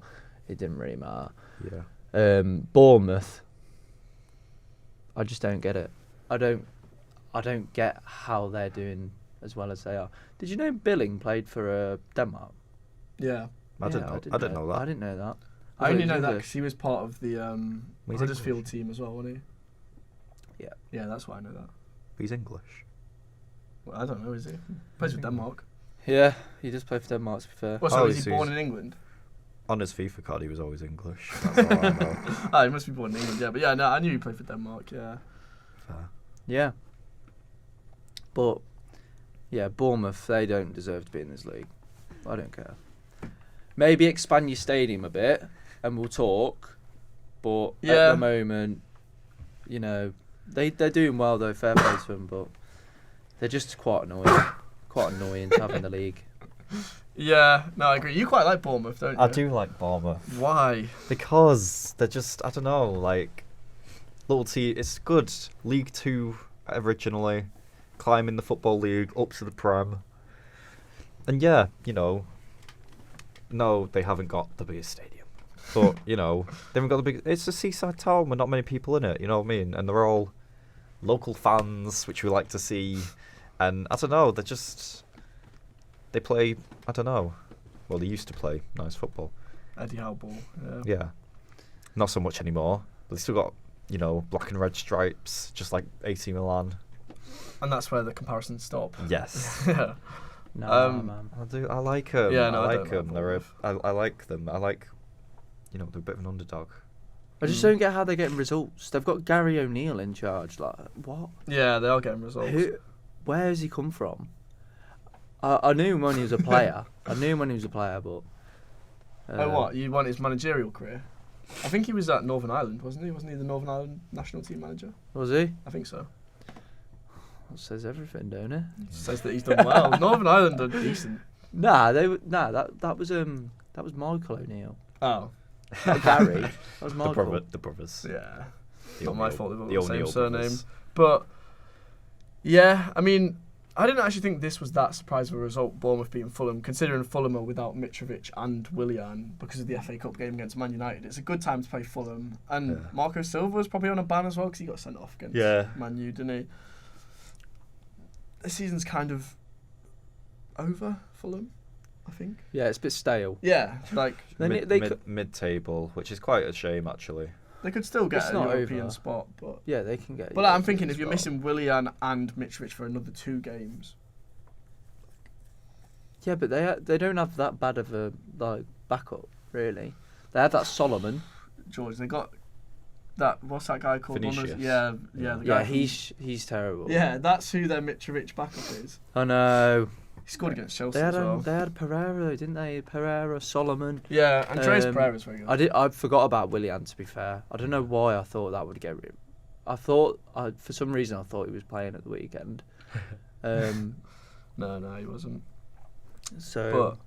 it didn't really matter. Yeah. Bournemouth, I just don't get it. I I don't get how they're doing as well as they are. Did you know Billing played for Denmark? Yeah. I didn't know that. I didn't know that. I only thought know he was that English. because he was part of the He's Huddersfield English. team as well, wasn't he? Yeah. Yeah, that's why I know that. He's English. Well, I don't know, is he? Plays for Denmark. Yeah, he does play for Denmark, to be fair. Well, so Oh, is he he's- born in England? On his FIFA card, he was always English. That's all I know. Ah, he must be born in England, yeah. But yeah, no, I knew he played for Denmark, yeah. Fair. Yeah. But, yeah, Bournemouth, they don't deserve to be in this league. I don't care. Maybe expand your stadium a bit and we'll talk. But at Yeah. the moment, you know, they're doing well, though, fair play to them, but they're just quite annoying. Quite annoying to have in the league. Yeah, no, I agree. You quite like Bournemouth, don't you? I do like Bournemouth. Why? Because they're just, I don't know, like, little team. It's good. League 2 originally, climbing the Football League up to the Prem. And yeah, you know, no, they haven't got the biggest stadium. But, you know, they haven't got the big. It's a seaside town with not many people in it, you know what I mean? And they're all local fans, which we like to see. And I don't know, they're just. They play, I don't know. Well, they used to play nice football. Eddie Howe ball, yeah. Yeah. Not so much anymore. But they still got, you know, black and red stripes, just like AC Milan. And that's where the comparisons stop. Yes. Yeah. Nah, man. I like them. Yeah, no, I I don't like them. like I like them. I like, you know, they're a bit of an underdog. I just don't get how they're getting results. They've got Gary O'Neill in charge. Like, what? Yeah, they are getting results. Where has he come from? I knew him when he was a player. But. Oh, what? You want his managerial career? I think he was at Northern Ireland, wasn't he? Wasn't he the Northern Ireland national team manager? Was he? I think so. That says everything, don't it? Says that he's done well. Northern Ireland are decent. That was Michael O'Neill. Oh. Not Gary. That was Michael. The brothers. Yeah. The Not my O'Neill- fault they've got the the same O'Neill surname. brothers. But, yeah, I mean, I didn't actually think this was that surprising of a result, Bournemouth beating Fulham, considering Fulham are without Mitrovic and Willian because of the FA Cup game against Man United. It's a good time to play Fulham. And Yeah. Marco Silva was probably on a ban as well because he got sent off against Man U, didn't he? The season's kind of over, Fulham, I think. Yeah, it's a bit stale. Yeah, like Mid-table, which is quite a shame, actually. they could still get It's a not European over. spot, but... Yeah, they can get. But like, I'm thinking if you're missing Willian and Mitrovic for another 2 games... Yeah, but they don't have that bad of a backup, really. They had that Solomon. George, they got that. What's that guy called? Vinicius. The guy Yeah, from- he's terrible. Yeah, that's who their Mitrovic backup is. I know. He scored against Chelsea They had as well. they had Pereira, didn't they? Pereira, Solomon. Yeah, Andreas Um, Pereira's very good. I forgot about Willian. To be fair, I don't know why I thought that would get rid. For some reason I thought he was playing at the weekend. No, he wasn't. So,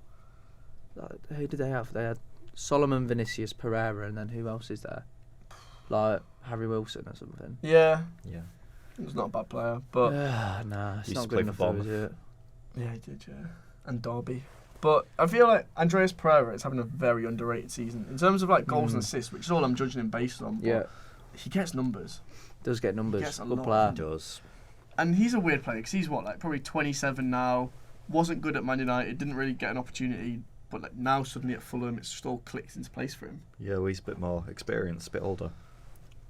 who did they have? They had Solomon, Vinicius, Pereira, and then who else is there? Like Harry Wilson or something. Yeah, Yeah. he was not a bad player, but Nah, it's Used not to good play enough for though, is it? yeah, he did. Yeah, and Derby. But I feel like Andreas Pereira is having a very underrated season in terms of like goals and assists, which is all I'm judging him based on. But Yeah, he gets numbers, does get numbers. gets a Good lot. player. It does. and he's a weird player because he's probably 27 now. Wasn't good at Man United, didn't really get an opportunity, but like now suddenly at Fulham, it's just all clicked into place for him. Yeah, well, he's a bit more experienced, a bit older.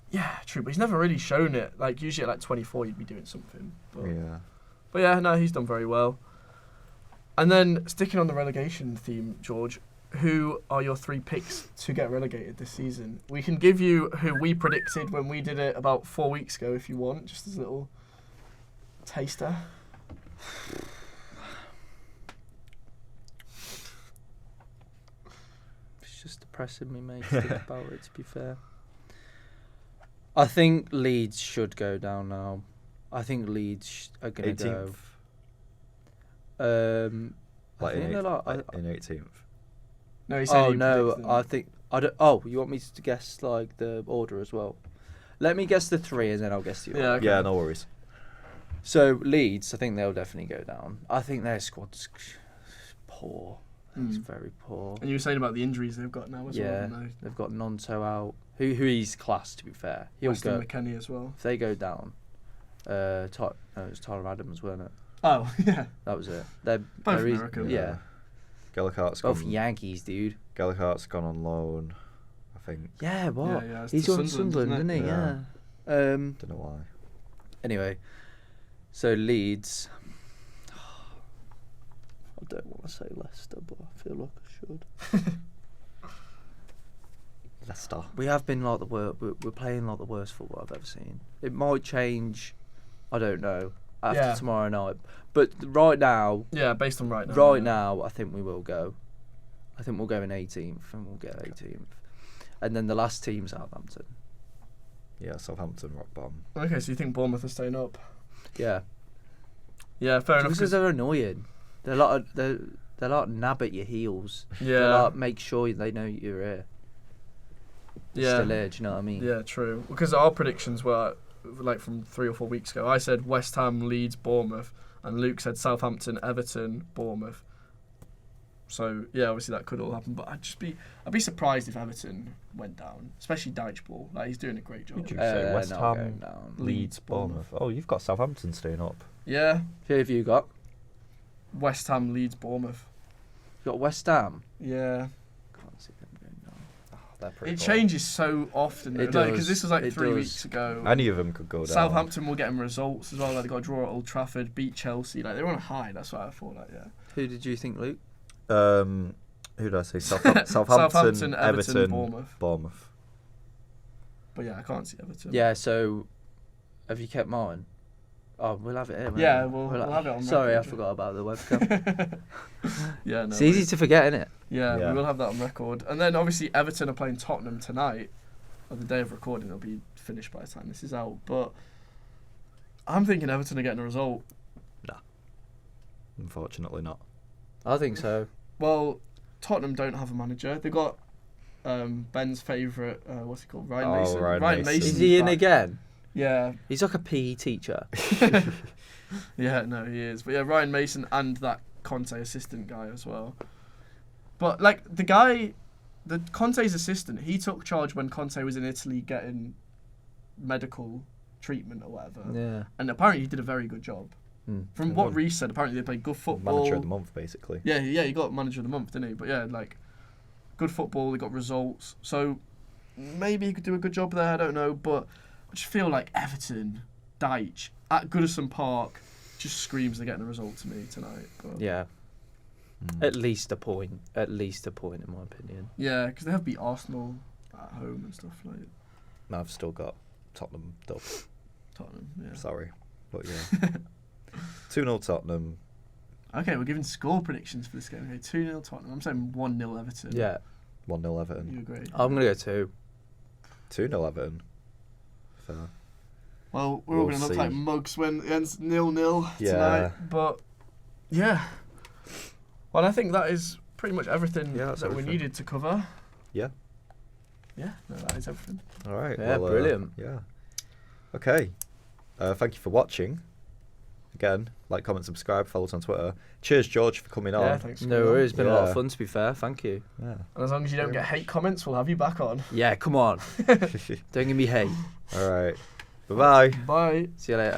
Yeah, true, but he's never really shown it. Like usually at like 24, you'd be doing something. But Yeah. yeah, no, he's done very well. And then sticking on the relegation theme, George, who are your 3 picks to get relegated this season? We can give you who we predicted when we did it about 4 weeks ago, if you want, just as a little taster. It's just depressing me, mate, to think about it, to be fair. I think Leeds should go down now. I think Leeds are going to go. 18th. I Like think in, they're in 18th. No, he said Oh he no, predicts them. I think I don't. Oh, you want me to guess like the order as well? Let me guess the 3 and then I'll guess the order. Yeah, okay. Yeah, no worries. So Leeds, I think they'll definitely go down. I think their squad's poor. It's very poor. And you were saying about the injuries they've got now as well, Yeah, haven't they've got Nonto out. Who he's class, to be fair. they? He'll Weston go McKennie as well. if they go down. No, it was Tyler Adams, weren't it? Oh, yeah. That was it. They're Both American. Yeah. Gallagher's Both gone. Yankees, dude. Gallagher's gone on loan, I think. Yeah, what? Yeah, it's He's to on Sunderland, isn't he? Yeah. Yeah. Don't know why. Anyway, so Leeds. I don't want to say Leicester, but I feel like I should. Leicester. We have been like the worst. We're playing like the worst football I've ever seen. It might change. I don't know after tomorrow night. But right now. Yeah, based on right now. Right now, I think we will go. I think we'll go in 18th, and we'll get 18th, and then the last team's Southampton. Yeah, Southampton rock bottom. Okay, so you think Bournemouth are staying up? Yeah. Yeah, fair enough. Because they're annoying. They're like nab at your heels. Yeah. They're like make sure they know you're here. Yeah. Still here, do you know what I mean? Yeah, true. Because our predictions were like from 3 or 4 weeks ago. I said West Ham, Leeds, Bournemouth, and Luke said Southampton, Everton, Bournemouth. So yeah, obviously that could all happen. But I'd be surprised if Everton went down, especially Dyche Ball. Like he's doing a great job. Who'd you say? West not Ham, going down. Leeds, Bournemouth. Oh, you've got Southampton staying up. Yeah, Who have you got? West Ham, Leeds, Bournemouth. You got West Ham. Yeah. Can't see them going down. Oh, they're pretty It poor. changes so often. It Because does. this was like It 3 does. weeks ago. Any of them could go down. Southampton will get them results as well. Like they got to draw at Old Trafford, beat Chelsea. Like they're on a high. That's what I thought. Like yeah. Who did you think, Luke? Who did I say? Southampton, Everton, Bournemouth. But yeah, I can't see Everton. Yeah. So, have you kept mine? Oh, we'll have it here. won't Yeah, we? we'll have it on Sorry, I record. forgot about the webcam. Yeah, no. It's easy to forget, isn't it? Yeah, Yeah. we will have that on record. And then obviously Everton are playing Tottenham tonight. On the day of recording, it'll be finished by the time this is out. But I'm thinking Everton are getting a result. Unfortunately not. I think so. Well, Tottenham don't have a manager. They got Ben's favourite. What's he called? Ryan Mason. Ryan Mason. Is he in back. again? Yeah. He's like a PE teacher. Yeah, no, he is. But yeah, Ryan Mason and that Conte assistant guy as well. But like the Conte's assistant, he took charge when Conte was in Italy getting medical treatment or whatever. Yeah. And apparently he did a very good job. From what Reece said, apparently they played good football. Manager of the month, basically. Yeah, he got manager of the month, didn't he? But yeah, like good football, they got results. So maybe he could do a good job there, I don't know. But I just feel like Everton, Dyche, at Goodison Park, just screams they're getting a result to me tonight. But Yeah. At least a point. At least a point, in my opinion. yeah, because they have beat Arsenal at home and stuff like I've still got Tottenham dub. Tottenham. Yeah. Sorry. But yeah. 2-0 Tottenham. Okay, we're giving score predictions for this game. Okay, 2-0 Tottenham. I'm saying 1-0 Everton. Yeah. 1-0 Everton. You agree? I'm going to go 2. 2-0 Everton. Fair. Well, we're all We'll going to look see. like mugs when it ends 0-0 Yeah. tonight. But, yeah. Well, I think that is pretty much everything that's that we everything. needed to cover. Yeah. Yeah, no, that is everything. All right. Yeah, well, brilliant. Yeah. Okay. Thank you for watching. Again, like, comment, subscribe, follow us on Twitter. Cheers, George, for coming Yeah, on. thanks. for No coming on. worries. It's been a lot Yeah. of fun, to be fair. Thank you. Yeah. And as long as you don't Very get much. hate comments, we'll have you back on. Yeah, come on. Don't give me hate. All right. Bye-bye. Bye. See you later.